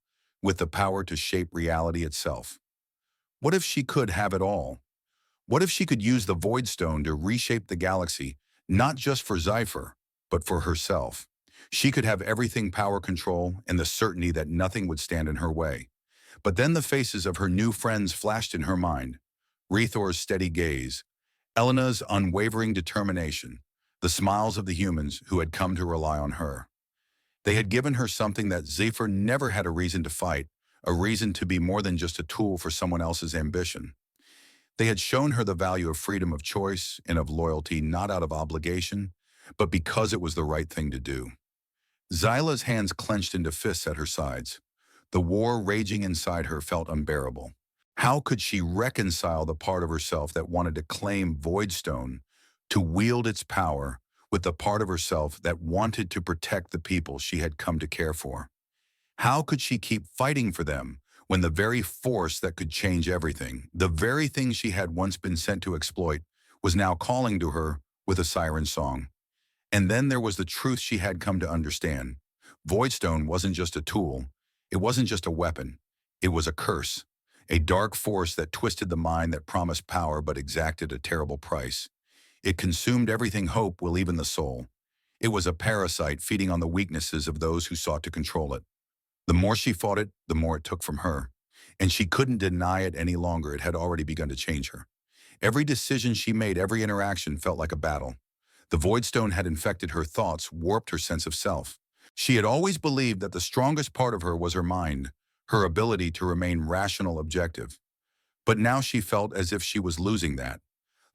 with the power to shape reality itself. What if she could have it all? What if she could use the Voidstone to reshape the galaxy, not just for Ziffer, but for herself? She could have everything: power, control, and the certainty that nothing would stand in her way. But then the faces of her new friends flashed in her mind. Rethor's steady gaze, Elena's unwavering determination, the smiles of the humans who had come to rely on her. They had given her something that Zephyr never had: a reason to fight, a reason to be more than just a tool for someone else's ambition. They had shown her the value of freedom of choice and of loyalty, not out of obligation, but because it was the right thing to do. Zyla's hands clenched into fists at her sides. The war raging inside her felt unbearable. How could she reconcile the part of herself that wanted to claim Voidstone, to wield its power, with the part of herself that wanted to protect the people she had come to care for. How could she keep fighting for them when the very force that could change everything, the very thing she had once been sent to exploit, was now calling to her with a siren song? And then there was the truth she had come to understand. Voidstone wasn't just a tool. It wasn't just a weapon. It was a curse, a dark force that twisted the mind that promised power but exacted a terrible price. It consumed everything hope will, even the soul. It was a parasite feeding on the weaknesses of those who sought to control it. The more she fought it, the more it took from her. And she couldn't deny it any longer. It had already begun to change her. Every decision she made, every interaction felt like a battle. The Voidstone had infected her thoughts, warped her sense of self. She had always believed that the strongest part of her was her mind, her ability to remain rational, objective. But now she felt as if she was losing that.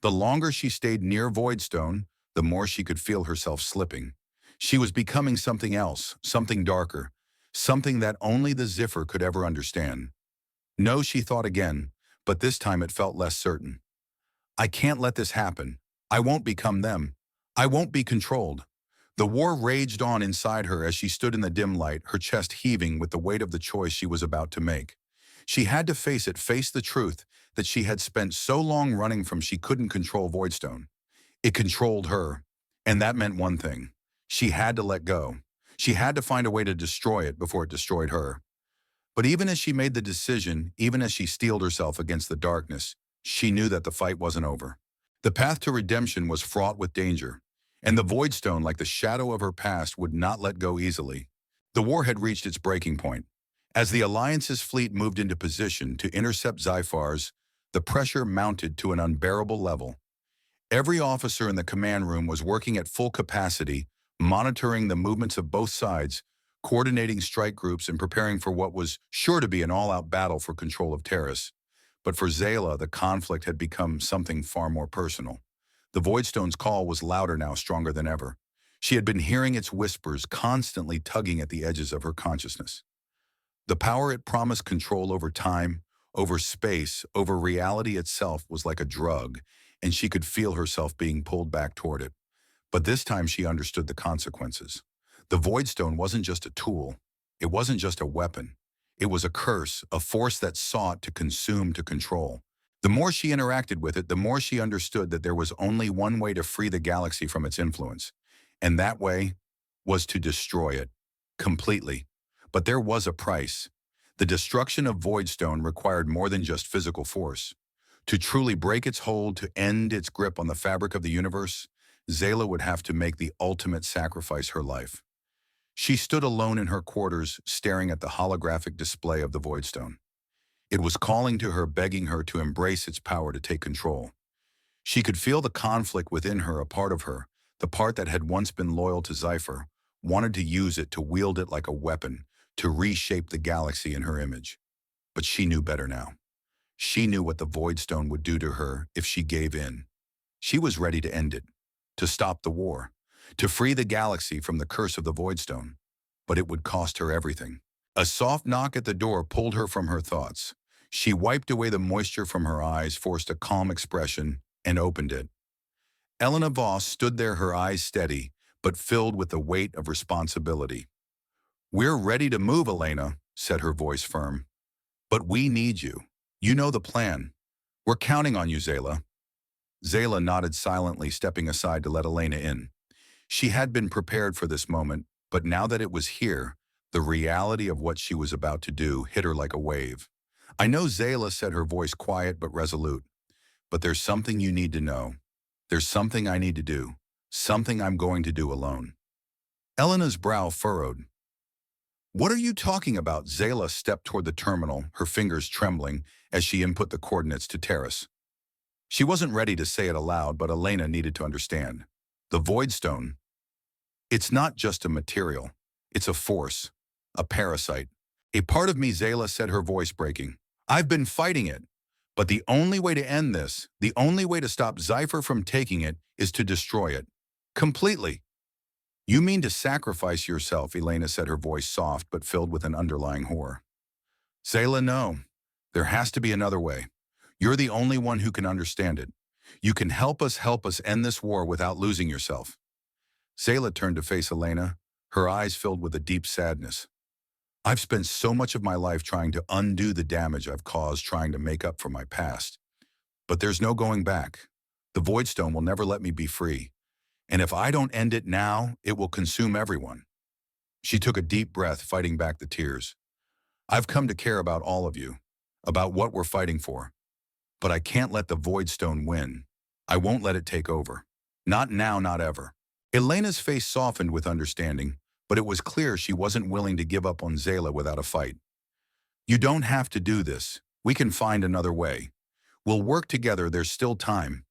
The longer she stayed near Voidstone, the more she could feel herself slipping. She was becoming something else, something darker, something that only the Ziffer could ever understand. No, she thought again, but this time it felt less certain. I can't let this happen. I won't become them. I won't be controlled. The war raged on inside her as she stood in the dim light, her chest heaving with the weight of the choice she was about to make. She had to face it, face the truth that she had spent so long running from. She couldn't control Voidstone. It controlled her, and that meant one thing. She had to let go. She had to find a way to destroy it before it destroyed her. But even as she made the decision, even as she steeled herself against the darkness, she knew that the fight wasn't over. The path to redemption was fraught with danger, and the Voidstone, like the shadow of her past, would not let go easily. The war had reached its breaking point. As the Alliance's fleet moved into position to intercept Zyphars, the pressure mounted to an unbearable level. Every officer in the command room was working at full capacity, monitoring the movements of both sides, coordinating strike groups and preparing for what was sure to be an all-out battle for control of Terrace. But for Zayla, the conflict had become something far more personal. The Voidstone's call was louder now, stronger than ever. She had been hearing its whispers, constantly tugging at the edges of her consciousness. The power it promised control over time, over space, over reality itself was like a drug, and she could feel herself being pulled back toward it. But this time she understood the consequences. The Voidstone wasn't just a tool. It wasn't just a weapon. It was a curse, a force that sought to consume, to control. The more she interacted with it, the more she understood that there was only one way to free the galaxy from its influence. And that way was to destroy it. Completely. But there was a price. The destruction of Voidstone required more than just physical force. To truly break its hold, to end its grip on the fabric of the universe, Zayla would have to make the ultimate sacrifice, her life. She stood alone in her quarters, staring at the holographic display of the Voidstone. It was calling to her, begging her to embrace its power, to take control. She could feel the conflict within her, a part of her, the part that had once been loyal to Zephyr, wanted to use it, to wield it like a weapon, to reshape the galaxy in her image. But she knew better now. She knew what the Voidstone would do to her if she gave in. She was ready to end it, to stop the war, to free the galaxy from the curse of the Voidstone. But it would cost her everything. A soft knock at the door pulled her from her thoughts. She wiped away the moisture from her eyes, forced a calm expression, and opened it. Elena Voss stood there, her eyes steady, but filled with the weight of responsibility. "We're ready to move, Elena," said her voice firm. "But we need you. You know the plan. We're counting on you, Zayla." Zayla nodded silently, stepping aside to let Elena in. She had been prepared for this moment, but now that it was here, the reality of what she was about to do hit her like a wave. "I know," Zayla said, her voice quiet but resolute. "But there's something you need to know. There's something I need to do. Something I'm going to do alone." Elena's brow furrowed. "What are you talking about?" Zayla stepped toward the terminal, her fingers trembling as she input the coordinates to Terrace. She wasn't ready to say it aloud, but Elena needed to understand. The Voidstone, it's not just a material. It's a force, a parasite. "A part of me," Zayla said, her voice breaking. "I've been fighting it. But the only way to end this, the only way to stop Zephyr from taking it, is to destroy it. Completely." "You mean to sacrifice yourself," Elena said, her voice soft but filled with an underlying horror. "Zayla, no. There has to be another way. You're the only one who can understand it. You can help us end this war without losing yourself." Zayla turned to face Elena, her eyes filled with a deep sadness. I've spent so much of my life trying to undo the damage I've caused, trying to make up for my past. But there's no going back. The Voidstone will never let me be free. And if I don't end it now, it will consume everyone. She took a deep breath, fighting back the tears. I've come to care about all of you, about what we're fighting for. But I can't let the Voidstone win. I won't let it take over. Not now, not ever. Elena's face softened with understanding, but it was clear she wasn't willing to give up on Zayla without a fight. You don't have to do this. We can find another way. We'll work together, there's still time.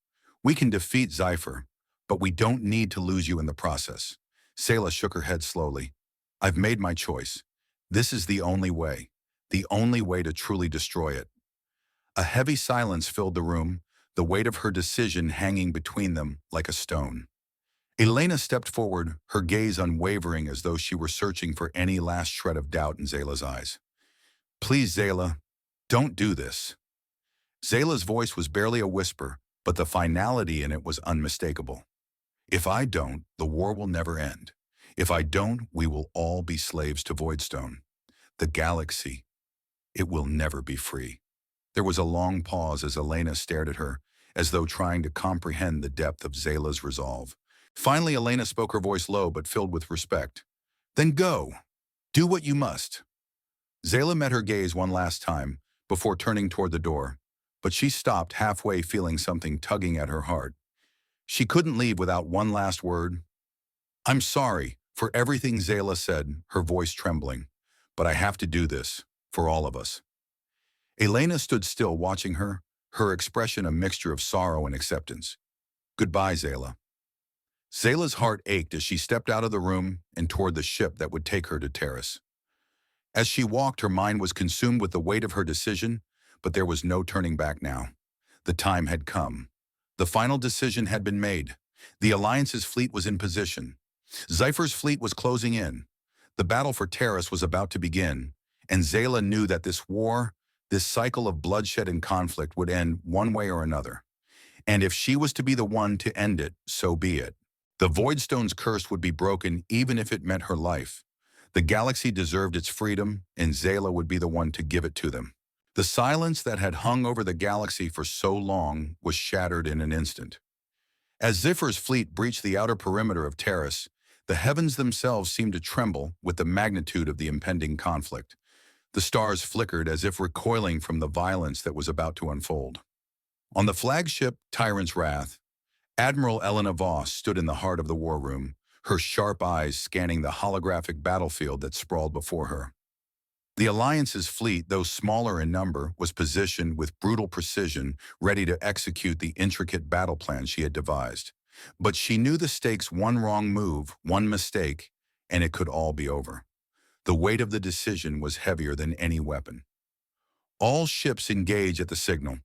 We can defeat Zypher, but we don't need to lose you in the process. Zayla shook her head slowly. I've made my choice. This is the only way to truly destroy it. A heavy silence filled the room, the weight of her decision hanging between them like a stone. Elena stepped forward, her gaze unwavering as though she were searching for any last shred of doubt in Zayla's eyes. Please, Zayla, don't do this. Zayla's voice was barely a whisper, but the finality in it was unmistakable. If I don't, the war will never end. If I don't, we will all be slaves to Voidstone. The galaxy, it will never be free. There was a long pause as Elena stared at her, as though trying to comprehend the depth of Zayla's resolve. Finally, Elena spoke, her voice low but filled with respect. Then go. Do what you must. Zayla met her gaze one last time, before turning toward the door, but she stopped halfway, feeling something tugging at her heart. She couldn't leave without one last word. I'm sorry for everything, Zayla said, her voice trembling, but I have to do this, for all of us. Elena stood still, watching her, her expression a mixture of sorrow and acceptance. Goodbye, Zayla. Zayla's heart ached as she stepped out of the room and toward the ship that would take her to Terrace. As she walked, her mind was consumed with the weight of her decision, but there was no turning back now. The time had come. The final decision had been made. The Alliance's fleet was in position. Zypher's fleet was closing in. The battle for Terrace was about to begin, and Zayla knew that this war, this cycle of bloodshed and conflict, would end one way or another. And if she was to be the one to end it, so be it. The Voidstone's curse would be broken even if it meant her life. The galaxy deserved its freedom, and Zayla would be the one to give it to them. The silence that had hung over the galaxy for so long was shattered in an instant. As Zypher's fleet breached the outer perimeter of Terrace, the heavens themselves seemed to tremble with the magnitude of the impending conflict. The stars flickered as if recoiling from the violence that was about to unfold. On the flagship Tyrant's Wrath, Admiral Elena Voss stood in the heart of the war room, her sharp eyes scanning the holographic battlefield that sprawled before her. The Alliance's fleet, though smaller in number, was positioned with brutal precision, ready to execute the intricate battle plan she had devised. But she knew the stakes: one wrong move, one mistake, and it could all be over. The weight of the decision was heavier than any weapon. All ships engage at the signal.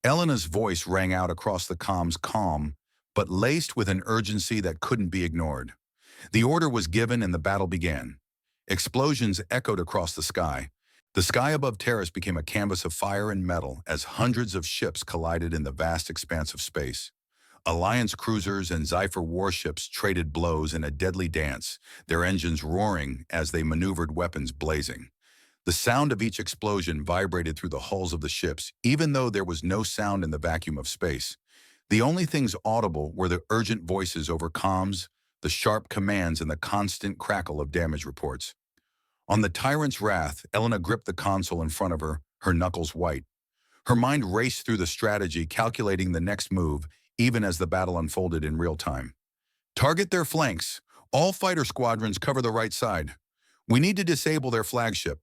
Elena's voice rang out across the comms, calm, but laced with an urgency that couldn't be ignored. The order was given and the battle began. Explosions echoed across the sky. The sky above Terrace became a canvas of fire and metal as hundreds of ships collided in the vast expanse of space. Alliance cruisers and Zypher warships traded blows in a deadly dance, their engines roaring as they maneuvered, weapons blazing. The sound of each explosion vibrated through the hulls of the ships, even though there was no sound in the vacuum of space. The only things audible were the urgent voices over comms, the sharp commands, and the constant crackle of damage reports. On the Tyrant's Wrath, Elena gripped the console in front of her, her knuckles white. Her mind raced through the strategy, calculating the next move, even as the battle unfolded in real time. Target their flanks. All fighter squadrons cover the right side. We need to disable their flagship.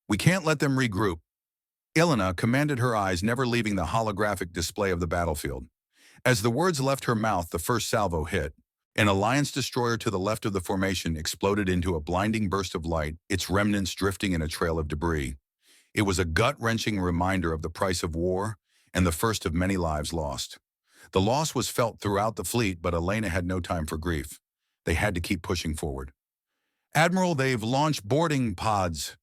We can't let them regroup. Elena commanded, her eyes never leaving the holographic display of the battlefield. As the words left her mouth, the first salvo hit. An Alliance destroyer to the left of the formation exploded into a blinding burst of light, its remnants drifting in a trail of debris. It was a gut-wrenching reminder of the price of war and the first of many lives lost. The loss was felt throughout the fleet, but Elena had no time for grief. They had to keep pushing forward. Admiral, they've launched boarding pods.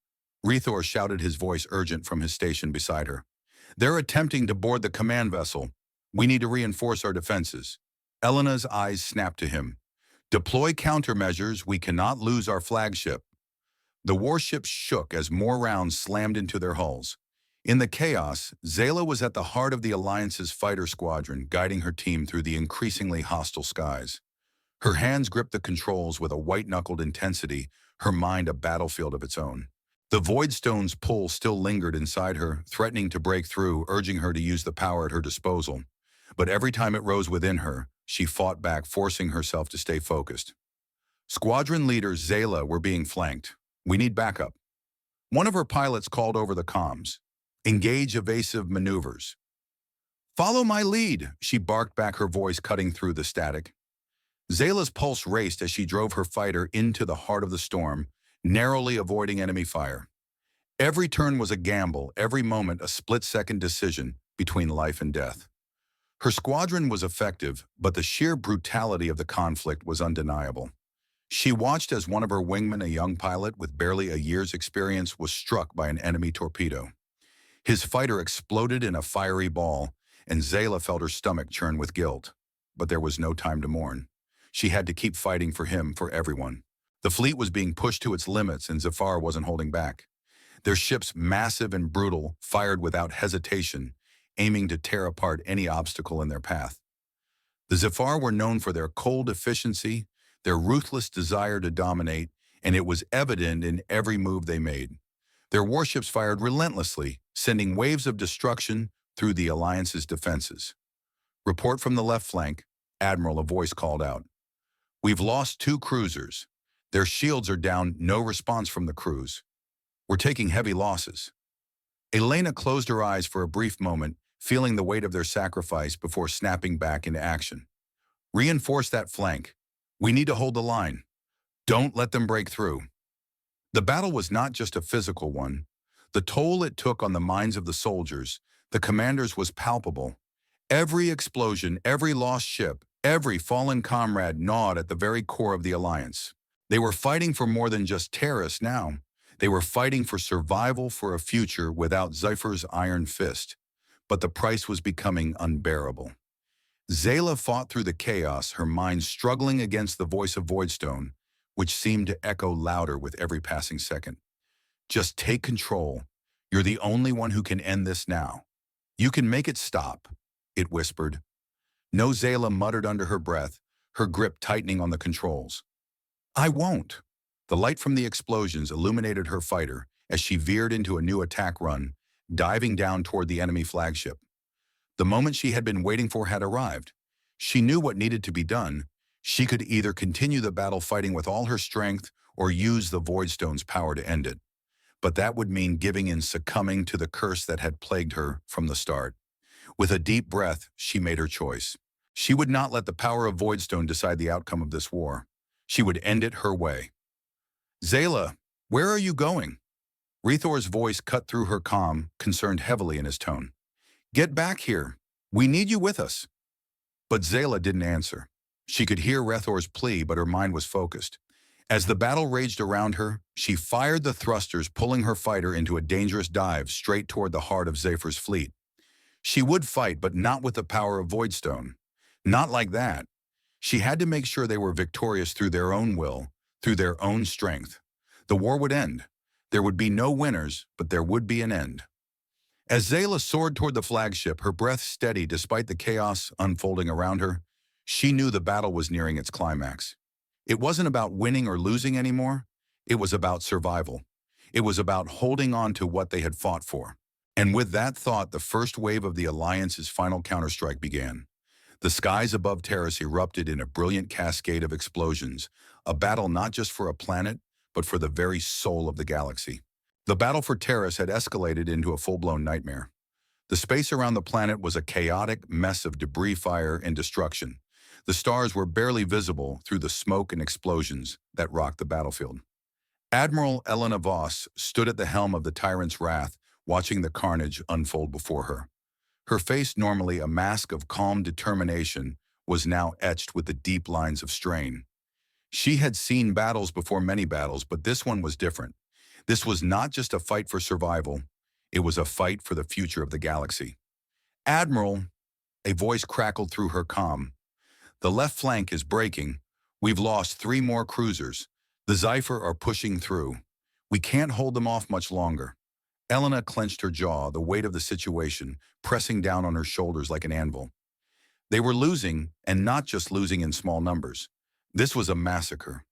Rethor shouted, his voice urgent from his station beside her. They're attempting to board the command vessel. We need to reinforce our defenses. Elena's eyes snapped to him. Deploy countermeasures, we cannot lose our flagship. The warships shook as more rounds slammed into their hulls. In the chaos, Zayla was at the heart of the Alliance's fighter squadron, guiding her team through the increasingly hostile skies. Her hands gripped the controls with a white-knuckled intensity, her mind a battlefield of its own. The Void Stone's pull still lingered inside her, threatening to break through, urging her to use the power at her disposal. But every time it rose within her, she fought back, forcing herself to stay focused. Squadron leaders Zayla were being flanked. We need backup. One of her pilots called over the comms. Engage evasive maneuvers. Follow my lead, she barked back, her voice cutting through the static. Zayla's pulse raced as she drove her fighter into the heart of the storm, narrowly avoiding enemy fire. Every turn was a gamble, every moment a split-second decision between life and death. Her squadron was effective, but the sheer brutality of the conflict was undeniable. She watched as one of her wingmen, a young pilot with barely a year's experience, was struck by an enemy torpedo. His fighter exploded in a fiery ball, and Zayla felt her stomach churn with guilt. But there was no time to mourn. She had to keep fighting for him, for everyone. The fleet was being pushed to its limits, and Zafar wasn't holding back. Their ships, massive and brutal, fired without hesitation, aiming to tear apart any obstacle in their path. The Zafar were known for their cold efficiency, their ruthless desire to dominate, and it was evident in every move they made. Their warships fired relentlessly, sending waves of destruction through the Alliance's defenses. Report from the left flank, Admiral, a voice called out. We've lost 2 cruisers. Their shields are down, no response from the crews. We're taking heavy losses. Elena closed her eyes for a brief moment, feeling the weight of their sacrifice before snapping back into action. Reinforce that flank. We need to hold the line. Don't let them break through. The battle was not just a physical one. The toll it took on the minds of the soldiers, the commanders, was palpable. Every explosion, every lost ship, every fallen comrade gnawed at the very core of the Alliance. They were fighting for more than just terrorists now. They were fighting for survival, for a future without Zephyrs' iron fist. But the price was becoming unbearable. Zayla fought through the chaos, her mind struggling against the voice of Voidstone, which seemed to echo louder with every passing second. Just take control. You're the only one who can end this now. You can make it stop, it whispered. No, Zayla muttered under her breath, her grip tightening on the controls. I won't. The light from the explosions illuminated her fighter as she veered into a new attack run, diving down toward the enemy flagship. The moment she had been waiting for had arrived. She knew what needed to be done. She could either continue the battle fighting with all her strength or use the Voidstone's power to end it. But that would mean giving in, succumbing to the curse that had plagued her from the start. With a deep breath, she made her choice. She would not let the power of Voidstone decide the outcome of this war. She would end it her way. Zayla, where are you going? Rethor's voice cut through her calm, concerned heavily in his tone. Get back here. We need you with us. But Zayla didn't answer. She could hear Rethor's plea, but her mind was focused. As the battle raged around her, she fired the thrusters, pulling her fighter into a dangerous dive straight toward the heart of Zephyr's fleet. She would fight, but not with the power of Voidstone. Not like that. She had to make sure they were victorious through their own will, through their own strength. The war would end. There would be no winners, but there would be an end. As Zayla soared toward the flagship, her breath steady despite the chaos unfolding around her, she knew the battle was nearing its climax. It wasn't about winning or losing anymore. It was about survival. It was about holding on to what they had fought for. And with that thought, the first wave of the Alliance's final counterstrike began. The skies above Terrace erupted in a brilliant cascade of explosions, a battle not just for a planet, but for the very soul of the galaxy. The battle for Terrace had escalated into a full-blown nightmare. The space around the planet was a chaotic mess of debris, fire, and destruction. The stars were barely visible through the smoke and explosions that rocked the battlefield. Admiral Elena Voss stood at the helm of the Tyrant's Wrath, watching the carnage unfold before her. Her face, normally a mask of calm determination, was now etched with the deep lines of strain. She had seen battles before, many battles, but this one was different. This was not just a fight for survival. It was a fight for the future of the galaxy. Admiral, a voice crackled through her calm. The left flank is breaking. We've lost 3 more cruisers. The Zephyr are pushing through. We can't hold them off much longer. Elena clenched her jaw, the weight of the situation pressing down on her shoulders like an anvil. They were losing, and not just losing in small numbers. This was a massacre.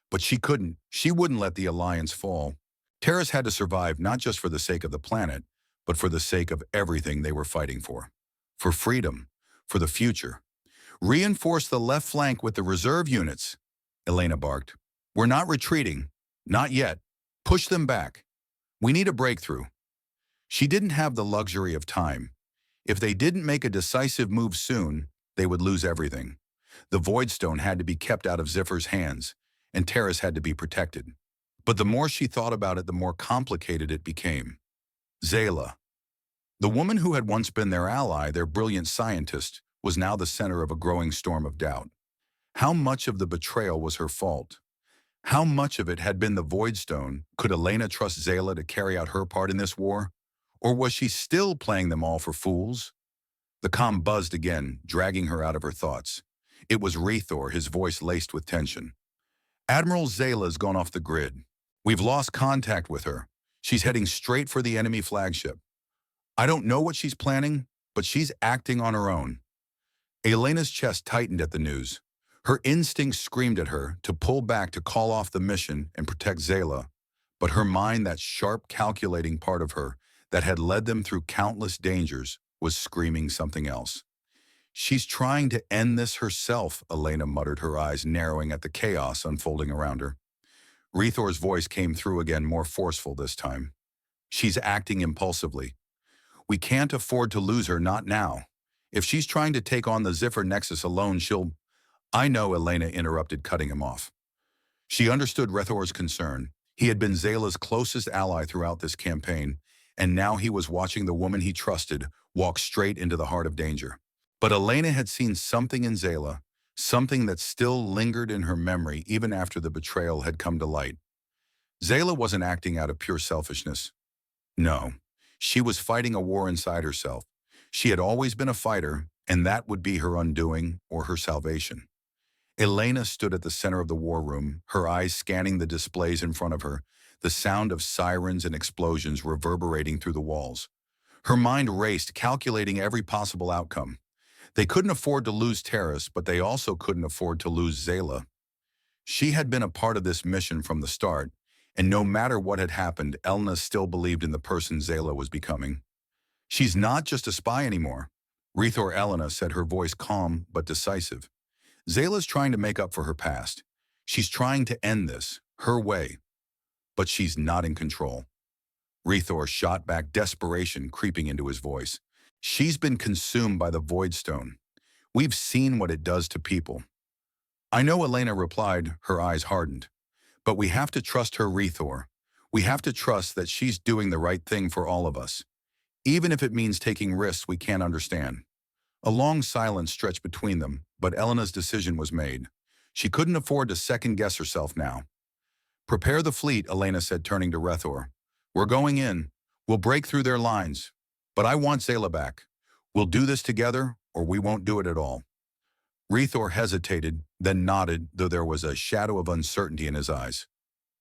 But she wouldn't let the Alliance fall. Terrace had to survive not just for the sake of the planet, but for the sake of everything they were fighting for. For freedom, for the future. Reinforce the left flank with the reserve units, Elena barked. We're not retreating. Not yet. Push them back. We need a breakthrough. She didn't have the luxury of time. If they didn't make a decisive move soon, they would lose everything. The Voidstone had to be kept out of Zephyrs' hands, and Terrace had to be protected. But the more she thought about it, the more complicated it became. Zayla. The woman who had once been their ally, their brilliant scientist, was now the center of a growing storm of doubt. How much of the betrayal was her fault? How much of it had been the Voidstone? Could Elena trust Zayla to carry out her part in this war? Or was she still playing them all for fools? The comm buzzed again, dragging her out of her thoughts. It was Rethor, his voice laced with tension. Admiral Zayla's gone off the grid. We've lost contact with her. She's heading straight for the enemy flagship. I don't know what she's planning, but she's acting on her own. Elena's chest tightened at the news. Her instincts screamed at her to pull back to call off the mission and protect Zayla, but her mind, that sharp, calculating part of her that had led them through countless dangers, was screaming something else. She's trying to end this herself, Elena muttered, her eyes narrowing at the chaos unfolding around her. Rethor's voice came through again, more forceful this time. She's acting impulsively. We can't afford to lose her, not now. If she's trying to take on the Zephyr Nexus alone, she'll... I know, Elena interrupted, cutting him off. She understood Rethor's concern. He had been Zayla's closest ally throughout this campaign, and now he was watching the woman he trusted walk straight into the heart of danger. But Elena had seen something in Zayla, something that still lingered in her memory even after the betrayal had come to light. Zayla wasn't acting out of pure selfishness. No, she was fighting a war inside herself. She had always been a fighter, and that would be her undoing or her salvation. Elena stood at the center of the war room, her eyes scanning the displays in front of her, the sound of sirens and explosions reverberating through the walls. Her mind raced, calculating every possible outcome. They couldn't afford to lose Terrace, but they also couldn't afford to lose Zayla. She had been a part of this mission from the start, and no matter what had happened, Elena still believed in the person Zayla was becoming. She's not just a spy anymore, Rethor Elena said, her voice calm but decisive. Zayla's trying to make up for her past. She's trying to end this, her way. But she's not in control. Rethor shot back, desperation creeping into his voice. She's been consumed by the Voidstone. We've seen what it does to people. I know, Elena replied, her eyes hardened. But we have to trust her, Rethor. We have to trust that she's doing the right thing for all of us, even if it means taking risks we can't understand. A long silence stretched between them, but Elena's decision was made. She couldn't afford to second-guess herself now. Prepare the fleet, Elena said, turning to Rethor. We're going in. We'll break through their lines. But I want Zayla back. We'll do this together, or we won't do it at all. Rethor hesitated, then nodded, though there was a shadow of uncertainty in his eyes.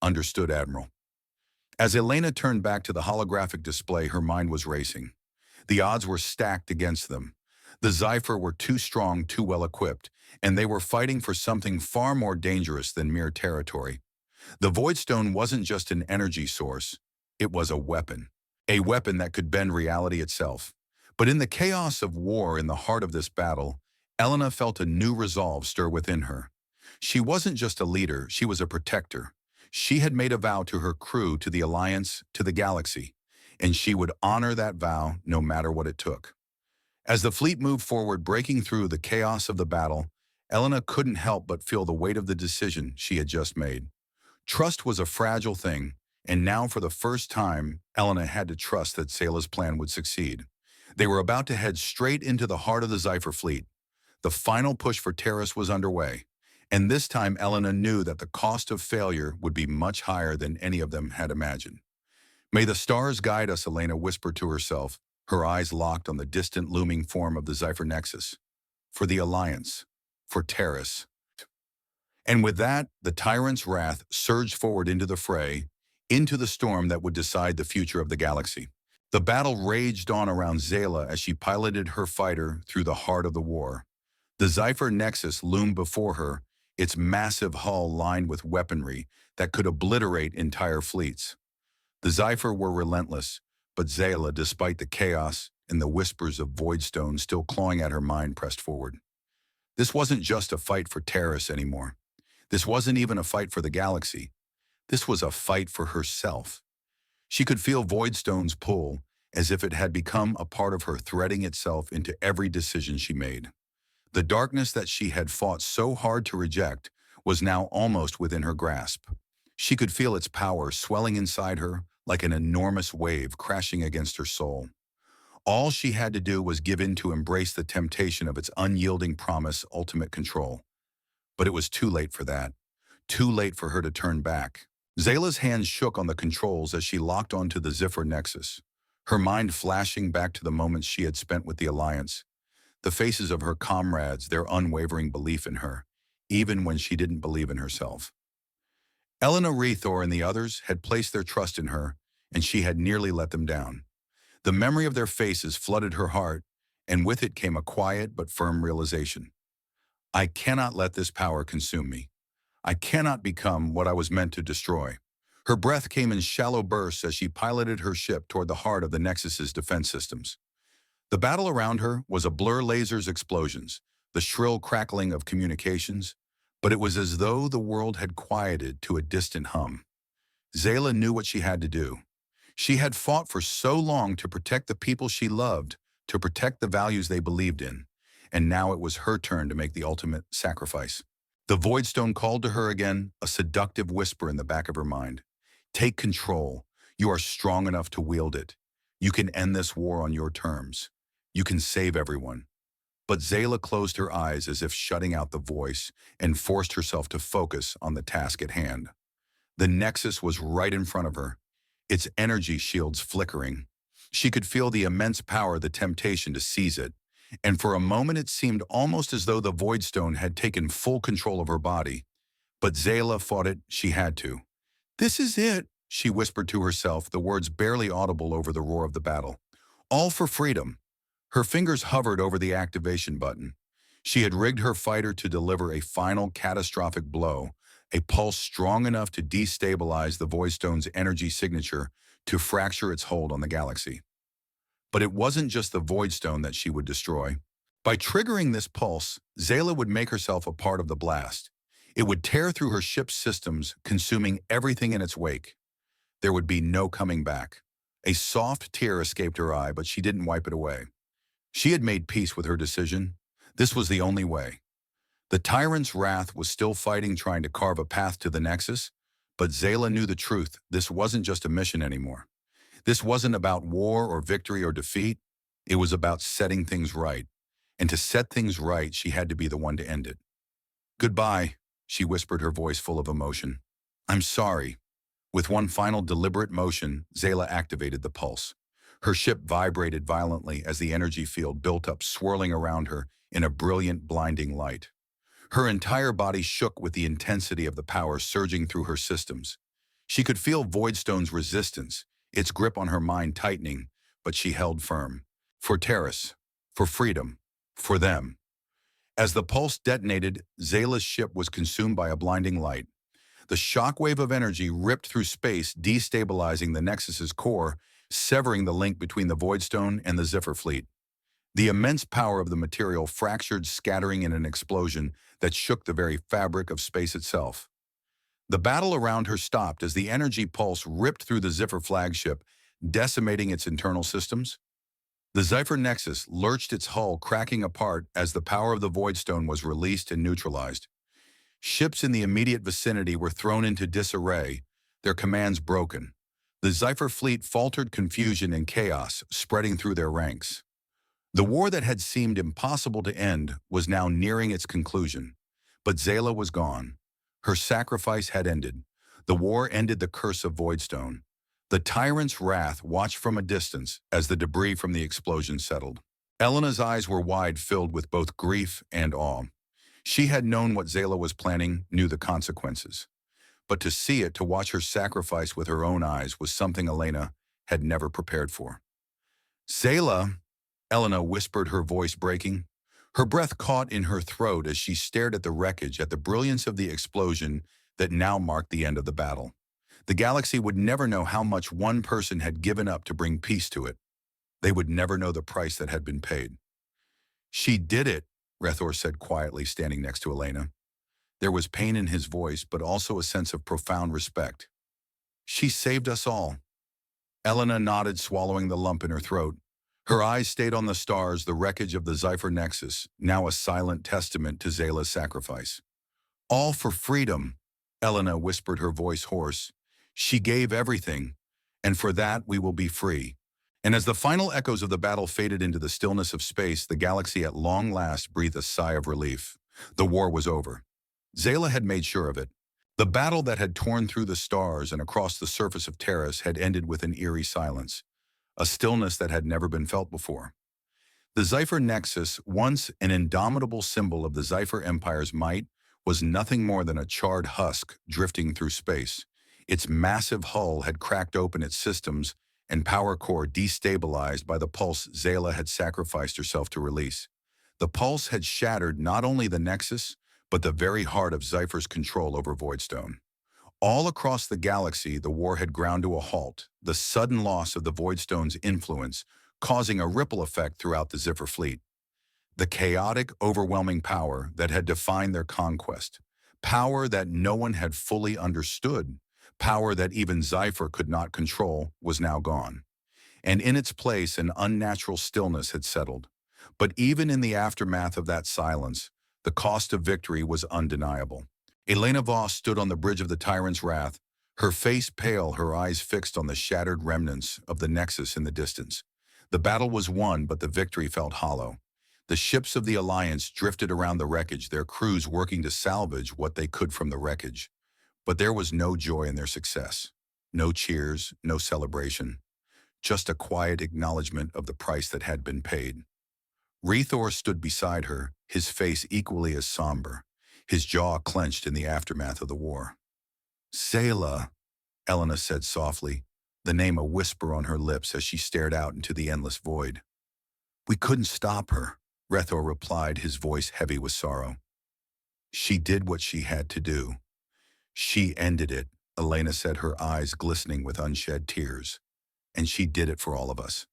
Understood, Admiral. As Elena turned back to the holographic display, her mind was racing. The odds were stacked against them. The Zephyr were too strong, too well equipped, and they were fighting for something far more dangerous than mere territory. The Voidstone wasn't just an energy source, it was a weapon that could bend reality itself. But in the chaos of war, in the heart of this battle, Elena felt a new resolve stir within her. She wasn't just a leader, she was a protector. She had made a vow to her crew, to the Alliance, to the galaxy, and she would honor that vow no matter what it took. As the fleet moved forward, breaking through the chaos of the battle, Elena couldn't help but feel the weight of the decision she had just made. Trust was a fragile thing, and now for the first time, Elena had to trust that Zayla's plan would succeed. They were about to head straight into the heart of the Zephyr fleet. The final push for Terrace was underway, and this time Elena knew that the cost of failure would be much higher than any of them had imagined. May the stars guide us, Elena whispered to herself, her eyes locked on the distant looming form of the Zephyr Nexus. For the Alliance. For Terrace. And with that, the tyrant's wrath surged forward into the fray, into the storm that would decide the future of the galaxy. The battle raged on around Zayla as she piloted her fighter through the heart of the war. The Zephyr Nexus loomed before her, its massive hull lined with weaponry that could obliterate entire fleets. The Zephyr were relentless, but Zayla, despite the chaos and the whispers of Voidstone still clawing at her mind, pressed forward. This wasn't just a fight for Terrace anymore. This wasn't even a fight for the galaxy. This was a fight for herself. She could feel Voidstone's pull, as if it had become a part of her, threading itself into every decision she made. The darkness that she had fought so hard to reject was now almost within her grasp. She could feel its power swelling inside her like an enormous wave crashing against her soul. All she had to do was give in to embrace the temptation of its unyielding promise, ultimate control. But it was too late for that. Too late for her to turn back. Zayla's hands shook on the controls as she locked onto the Zephyr Nexus, her mind flashing back to the moments she had spent with the Alliance, the faces of her comrades, their unwavering belief in her, even when she didn't believe in herself. Elena Rethor and the others had placed their trust in her, and she had nearly let them down. The memory of their faces flooded her heart, and with it came a quiet but firm realization. I cannot let this power consume me. I cannot become what I was meant to destroy. Her breath came in shallow bursts as she piloted her ship toward the heart of the Nexus's defense systems. The battle around her was a blur, lasers, explosions, the shrill crackling of communications, but it was as though the world had quieted to a distant hum. Zayla knew what she had to do. She had fought for so long to protect the people she loved, to protect the values they believed in, and now it was her turn to make the ultimate sacrifice. The Voidstone called to her again, a seductive whisper in the back of her mind. Take control. You are strong enough to wield it. You can end this war on your terms. You can save everyone. But Zayla closed her eyes as if shutting out the voice and forced herself to focus on the task at hand. The Nexus was right in front of her, its energy shields flickering. She could feel the immense power, the temptation to seize it, and for a moment it seemed almost as though the Voidstone had taken full control of her body. But Zayla fought it, she had to. This is it, she whispered to herself, the words barely audible over the roar of the battle. All for freedom. Her fingers hovered over the activation button. She had rigged her fighter to deliver a final catastrophic blow, a pulse strong enough to destabilize the Voidstone's energy signature, to fracture its hold on the galaxy. But it wasn't just the Voidstone that she would destroy. By triggering this pulse, Zayla would make herself a part of the blast. It would tear through her ship's systems, consuming everything in its wake. There would be no coming back. A soft tear escaped her eye, but she didn't wipe it away. She had made peace with her decision. This was the only way. The tyrant's wrath was still fighting, trying to carve a path to the Nexus, but Zayla knew the truth. This wasn't just a mission anymore. This wasn't about war or victory or defeat. It was about setting things right. And to set things right, she had to be the one to end it. Goodbye, she whispered, her voice full of emotion. I'm sorry. With one final deliberate motion, Zayla activated the pulse. Her ship vibrated violently as the energy field built up, swirling around her in a brilliant, blinding light. Her entire body shook with the intensity of the power surging through her systems. She could feel Voidstone's resistance, its grip on her mind tightening, but she held firm. For Terrace, for freedom, for them. As the pulse detonated, Zayla's ship was consumed by a blinding light. The shockwave of energy ripped through space, destabilizing the Nexus's core, severing the link between the Voidstone and the Zephyr fleet. The immense power of the material fractured, scattering in an explosion that shook the very fabric of space itself. The battle around her stopped as the energy pulse ripped through the Zephyr flagship, decimating its internal systems. The Zephyr Nexus lurched, its hull cracking apart as the power of the Voidstone was released and neutralized. Ships in the immediate vicinity were thrown into disarray, their commands broken. The Zephyr fleet faltered, confusion and chaos spreading through their ranks. The war that had seemed impossible to end was now nearing its conclusion. But Zayla was gone. Her sacrifice had ended. The war ended the curse of Voidstone. The tyrant's wrath watched from a distance as the debris from the explosion settled. Elena's eyes were wide, filled with both grief and awe. She had known what Zayla was planning, knew the consequences. But to see it, to watch her sacrifice with her own eyes, was something Elena had never prepared for. Zayla, Elena whispered, her voice breaking. Her breath caught in her throat as she stared at the wreckage, at the brilliance of the explosion that now marked the end of the battle. The galaxy would never know how much one person had given up to bring peace to it. They would never know the price that had been paid. She did it, Rethor said quietly, standing next to Elena. There was pain in his voice, but also a sense of profound respect. She saved us all. Elena nodded, swallowing the lump in her throat. Her eyes stayed on the stars, the wreckage of the Zypher Nexus, now a silent testament to Zayla's sacrifice. All for freedom, Elena whispered, her voice hoarse. She gave everything, and for that we will be free. And as the final echoes of the battle faded into the stillness of space, the galaxy at long last breathed a sigh of relief. The war was over. Zayla had made sure of it. The battle that had torn through the stars and across the surface of Terrace had ended with an eerie silence, a stillness that had never been felt before. The Zypher Nexus, once an indomitable symbol of the Zypher Empire's might, was nothing more than a charred husk drifting through space. Its massive hull had cracked open its systems and power core destabilized by the pulse Zayla had sacrificed herself to release. The pulse had shattered not only the Nexus, but the very heart of Zypher's control over Voidstone. All across the galaxy, the war had ground to a halt, the sudden loss of the Voidstone's influence causing a ripple effect throughout the Ziffer fleet. The chaotic, overwhelming power that had defined their conquest, power that no one had fully understood, power that even Zypher could not control, was now gone. And in its place, an unnatural stillness had settled. But even in the aftermath of that silence, the cost of victory was undeniable. Elena Voss stood on the bridge of the Tyrant's Wrath, her face pale, her eyes fixed on the shattered remnants of the Nexus in the distance. The battle was won, but the victory felt hollow. The ships of the Alliance drifted around the wreckage, their crews working to salvage what they could from the wreckage. But there was no joy in their success. No cheers, no celebration. Just a quiet acknowledgement of the price that had been paid. Rethor stood beside her, his face equally as somber, his jaw clenched in the aftermath of the war. Zayla, Elena said softly, the name a whisper on her lips as she stared out into the endless void. We couldn't stop her, Rethor replied, his voice heavy with sorrow. She did what she had to do. She ended it, Elena said, her eyes glistening with unshed tears. And she did it for all of us.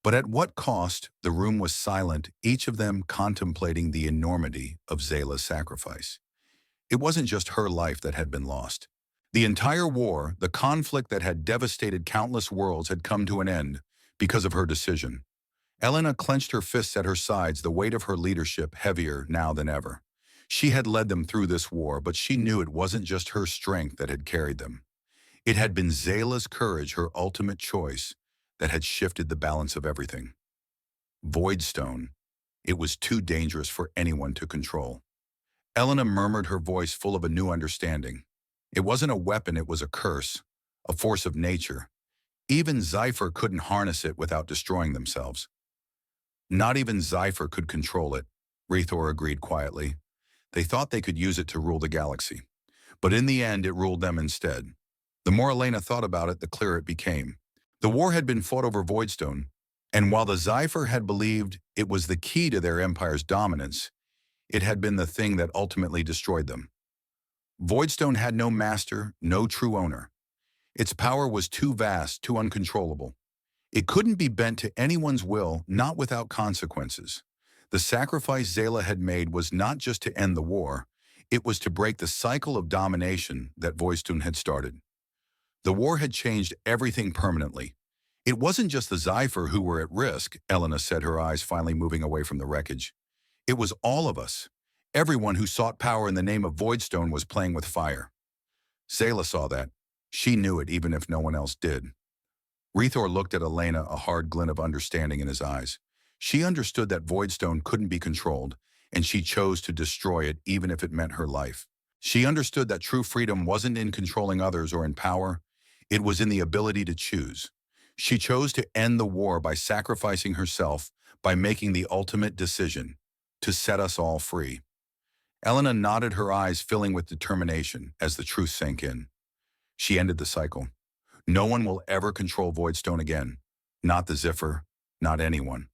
But at what cost? The room was silent, each of them contemplating the enormity of Zayla's sacrifice. It wasn't just her life that had been lost. The entire war, the conflict that had devastated countless worlds, had come to an end because of her decision. Elena clenched her fists at her sides, the weight of her leadership heavier now than ever. She had led them through this war, but she knew it wasn't just her strength that had carried them. It had been Zayla's courage, her ultimate choice, that had shifted the balance of everything. Voidstone. It was too dangerous for anyone to control. Elena murmured, her voice full of a new understanding. It wasn't a weapon, it was a curse, a force of nature. Even Zypher couldn't harness it without destroying themselves. Not even Zypher could control it, Rethor agreed quietly. They thought they could use it to rule the galaxy. But in the end, it ruled them instead. The more Elena thought about it, the clearer it became. The war had been fought over Voidstone, and while the Zypher had believed it was the key to their empire's dominance, it had been the thing that ultimately destroyed them. Voidstone had no master, no true owner. Its power was too vast, too uncontrollable. It couldn't be bent to anyone's will, not without consequences. The sacrifice Zayla had made was not just to end the war, it was to break the cycle of domination that Voidstone had started. The war had changed everything permanently. It wasn't just the Zypher who were at risk, Elena said, her eyes finally moving away from the wreckage. It was all of us. Everyone who sought power in the name of Voidstone was playing with fire. Zayla saw that. She knew it even if no one else did. Rethor looked at Elena, a hard glint of understanding in his eyes. She understood that Voidstone couldn't be controlled, and she chose to destroy it even if it meant her life. She understood that true freedom wasn't in controlling others or in power. It was in the ability to choose. She chose to end the war by sacrificing herself, by making the ultimate decision, to set us all free. Elena nodded, her eyes filling with determination as the truth sank in. She ended the cycle. No one will ever control Voidstone again. Not the Ziffer, not anyone.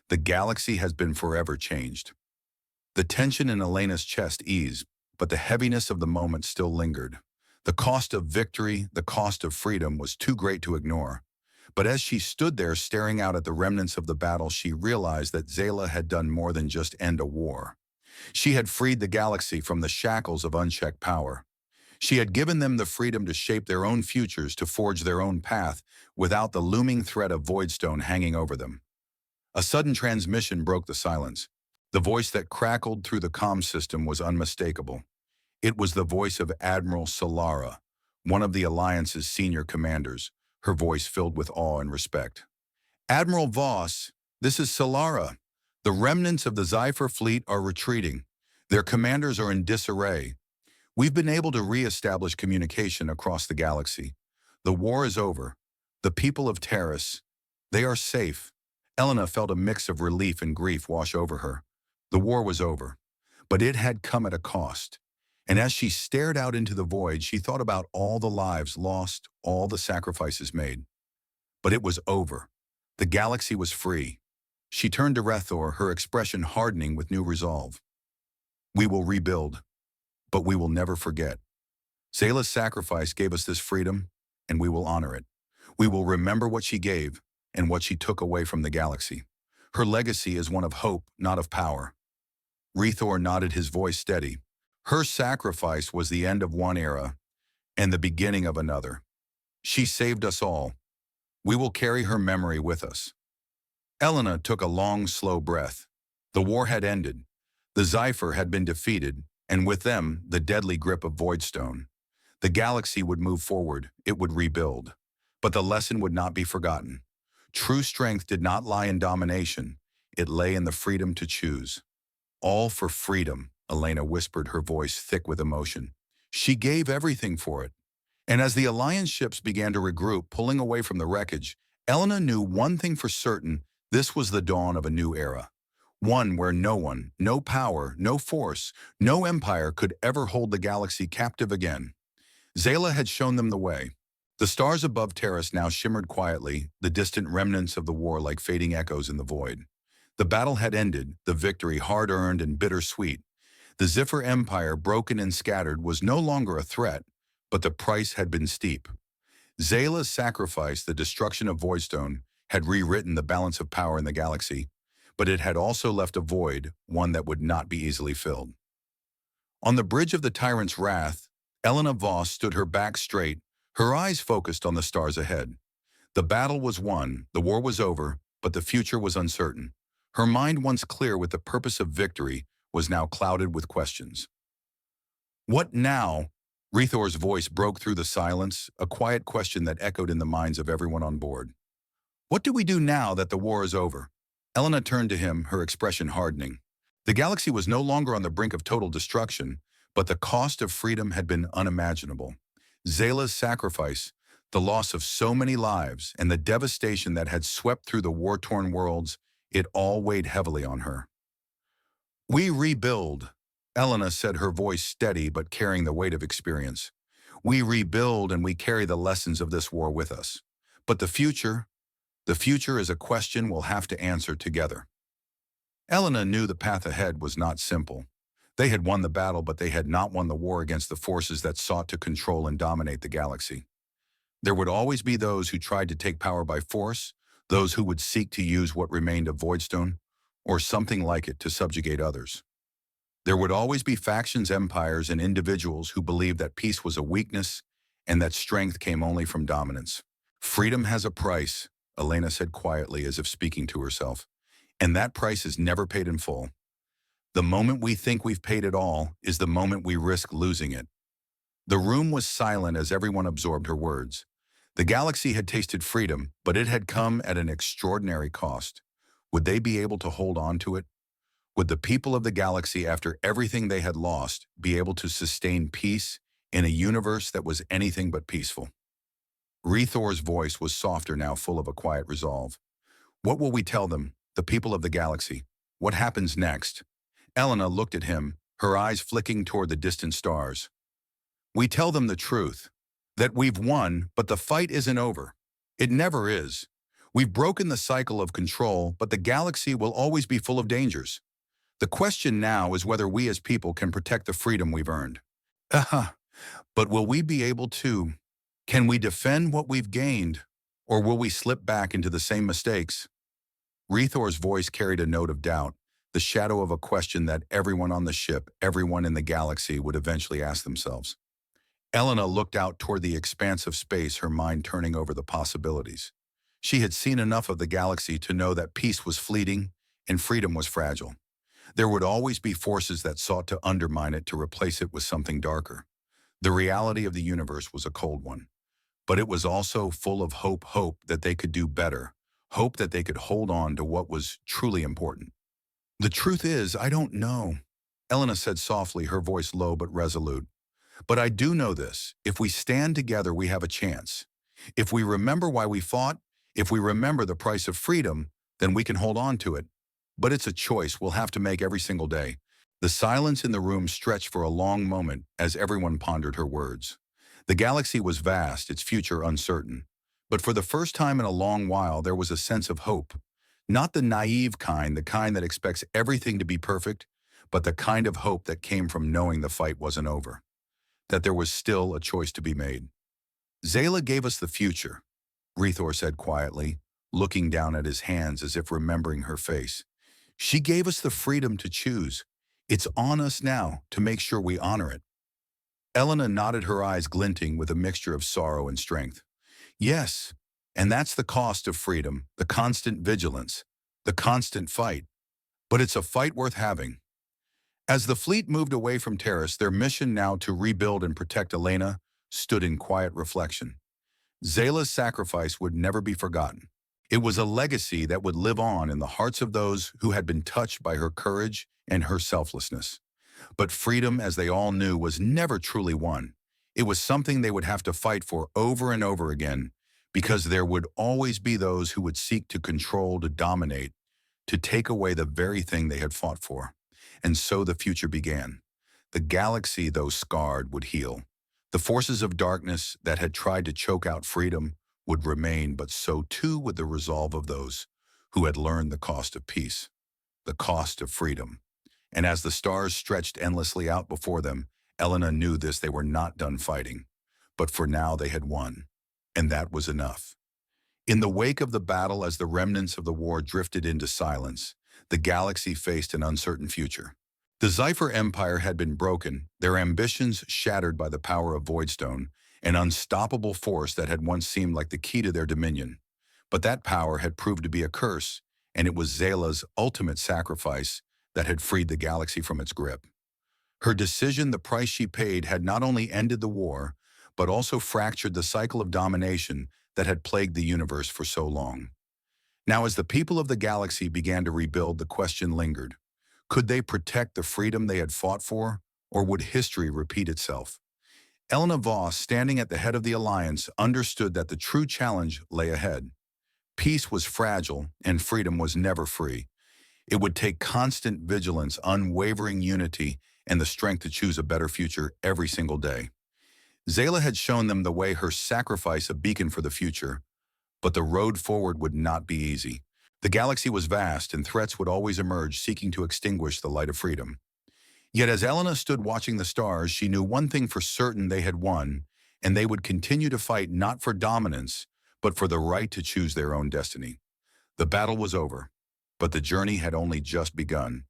The galaxy has been forever changed. The tension in Elena's chest eased, but the heaviness of the moment still lingered. The cost of victory, the cost of freedom was too great to ignore. But as she stood there staring out at the remnants of the battle, she realized that Zayla had done more than just end a war. She had freed the galaxy from the shackles of unchecked power. She had given them the freedom to shape their own futures, to forge their own path, without the looming threat of Voidstone hanging over them. A sudden transmission broke the silence. The voice that crackled through the comm system was unmistakable. It was the voice of Admiral Solara, one of the Alliance's senior commanders, her voice filled with awe and respect. "Admiral Voss, this is Solara. The remnants of the Zephyr fleet are retreating. Their commanders are in disarray. We've been able to re-establish communication across the galaxy. The war is over. The people of Terrace, they are safe." Elena felt a mix of relief and grief wash over her. The war was over, but it had come at a cost. And as she stared out into the void, she thought about all the lives lost, all the sacrifices made. But it was over. The galaxy was free. She turned to Rethor, her expression hardening with new resolve. "We will rebuild, but we will never forget. Zayla's sacrifice gave us this freedom, and we will honor it. We will remember what she gave and what she took away from the galaxy. Her legacy is one of hope, not of power." Rethor nodded, his voice steady. "Her sacrifice was the end of one era and the beginning of another. She saved us all. We will carry her memory with us." Elena took a long, slow breath. The war had ended. The Zephyr had been defeated, and with them, the deadly grip of Voidstone. The galaxy would move forward, it would rebuild. But the lesson would not be forgotten. True strength did not lie in domination, it lay in the freedom to choose. "All for freedom," Elena whispered, her voice thick with emotion. She gave everything for it. And as the Alliance ships began to regroup, pulling away from the wreckage, Elena knew one thing for certain: this was the dawn of a new era. One where no one, no power, no force, no empire could ever hold the galaxy captive again. Zayla had shown them the way. The stars above Terrace now shimmered quietly, the distant remnants of the war like fading echoes in the void. The battle had ended, the victory hard-earned and bittersweet. The Zephyr Empire, broken and scattered, was no longer a threat, but the price had been steep. Zayla's sacrifice, the destruction of Voidstone, had rewritten the balance of power in the galaxy, but it had also left a void, one that would not be easily filled. On the bridge of the Tyrant's Wrath, Elena Voss stood, her back straight, her eyes focused on the stars ahead. The battle was won, the war was over, but the future was uncertain. Her mind, once clear with the purpose of victory, was now clouded with questions. "What now?" Rethor's voice broke through the silence, a quiet question that echoed in the minds of everyone on board. "What do we do now that the war is over?" Elena turned to him, her expression hardening. The galaxy was no longer on the brink of total destruction, but the cost of freedom had been unimaginable. Zayla's sacrifice, the loss of so many lives, and the devastation that had swept through the war-torn worlds, it all weighed heavily on her. "We rebuild," Elena said, her voice steady but carrying the weight of experience. "We rebuild, and we carry the lessons of this war with us. But the future is a question we'll have to answer together." Elena knew the path ahead was not simple. They had won the battle, but they had not won the war against the forces that sought to control and dominate the galaxy. There would always be those who tried to take power by force, those who would seek to use what remained of Voidstone, or something like it, to subjugate others. There would always be factions, empires, and individuals who believed that peace was a weakness and that strength came only from dominance. "Freedom has a price," Elena said quietly, as if speaking to herself, "and that price is never paid in full. The moment we think we've paid it all is the moment we risk losing it." The room was silent as everyone absorbed her words. The galaxy had tasted freedom, but it had come at an extraordinary cost. Would they be able to hold on to it? Would the people of the galaxy, after everything they had lost, be able to sustain peace in a universe that was anything but peaceful? Rethor's voice was softer now, full of a quiet resolve. "What will we tell them, the people of the galaxy? What happens next?" Elena looked at him, her eyes flicking toward the distant stars. We tell them the truth, that we've won, but the fight isn't over. It never is. We've broken the cycle of control, but the galaxy will always be full of dangers. The question now is whether we as people can protect the freedom we've earned. But will we be able to? Can we defend what we've gained? Or will we slip back into the same mistakes? Rethor's voice carried a note of doubt, the shadow of a question that everyone on the ship, everyone in the galaxy would eventually ask themselves. Elena looked out toward the expanse of space, her mind turning over the possibilities. She had seen enough of the galaxy to know that peace was fleeting and freedom was fragile. There would always be forces that sought to undermine it to replace it with something darker. The reality of the universe was a cold one, but it was also full of hope that they could do better, hope that they could hold on to what was truly important. The truth is, I don't know, Elena said softly, her voice low but resolute. But I do know this: if we stand together, we have a chance. If we remember why we fought, if we remember the price of freedom, then we can hold on to it. But it's a choice we'll have to make every single day. The silence in the room stretched for a long moment as everyone pondered her words. The galaxy was vast, its future uncertain. But for the first time in a long while, there was a sense of hope. Not the naive kind, the kind that expects everything to be perfect, but the kind of hope that came from knowing the fight wasn't over, that there was still a choice to be made. Zayla gave us the future, Rethor said quietly, looking down at his hands as if remembering her face. She gave us the freedom to choose. It's on us now to make sure we honor it. Elena nodded, her eyes glinting with a mixture of sorrow and strength. Yes, and that's the cost of freedom, the constant vigilance, the constant fight. But it's a fight worth having. As the fleet moved away from Terrace, their mission now to rebuild and protect Elena stood in quiet reflection. Zayla's sacrifice would never be forgotten. It was a legacy that would live on in the hearts of those who had been touched by her courage and her selflessness. But freedom, as they all knew, was never truly won. It was something they would have to fight for over and over again, because there would always be those who would seek to control, to dominate, to take away the very thing they had fought for. And so the future began. The galaxy, though scarred, would heal. The forces of darkness that had tried to choke out freedom would remain, but so too would the resolve of those who had learned the cost of peace, the cost of freedom. And as the stars stretched endlessly out before them, Elena knew this: they were not done fighting. But for now they had won, and that was enough. In the wake of the battle, as the remnants of the war drifted into silence, the galaxy faced an uncertain future. The Zephyr Empire had been broken, their ambitions shattered by the power of Voidstone, an unstoppable force that had once seemed like the key to their dominion. But that power had proved to be a curse, and it was Zayla's ultimate sacrifice that had freed the galaxy from its grip. Her decision, the price she paid, had not only ended the war, but also fractured the cycle of domination that had plagued the universe for so long. Now, as the people of the galaxy began to rebuild, the question lingered. Could they protect the freedom they had fought for, or would history repeat itself? Elena Voss, standing at the head of the Alliance, understood that the true challenge lay ahead. Peace was fragile, and freedom was never free. It would take constant vigilance, unwavering unity, and the strength to choose a better future every single day. Zayla had shown them the way, her sacrifice a beacon for the future. But the road forward would not be easy. The galaxy was vast, and threats would always emerge, seeking to extinguish the light of freedom. Yet as Elena stood watching the stars, she knew one thing for certain: they had won, and they would continue to fight, not for dominance, but for the right to choose their own destiny. The battle was over, but the journey had only just begun.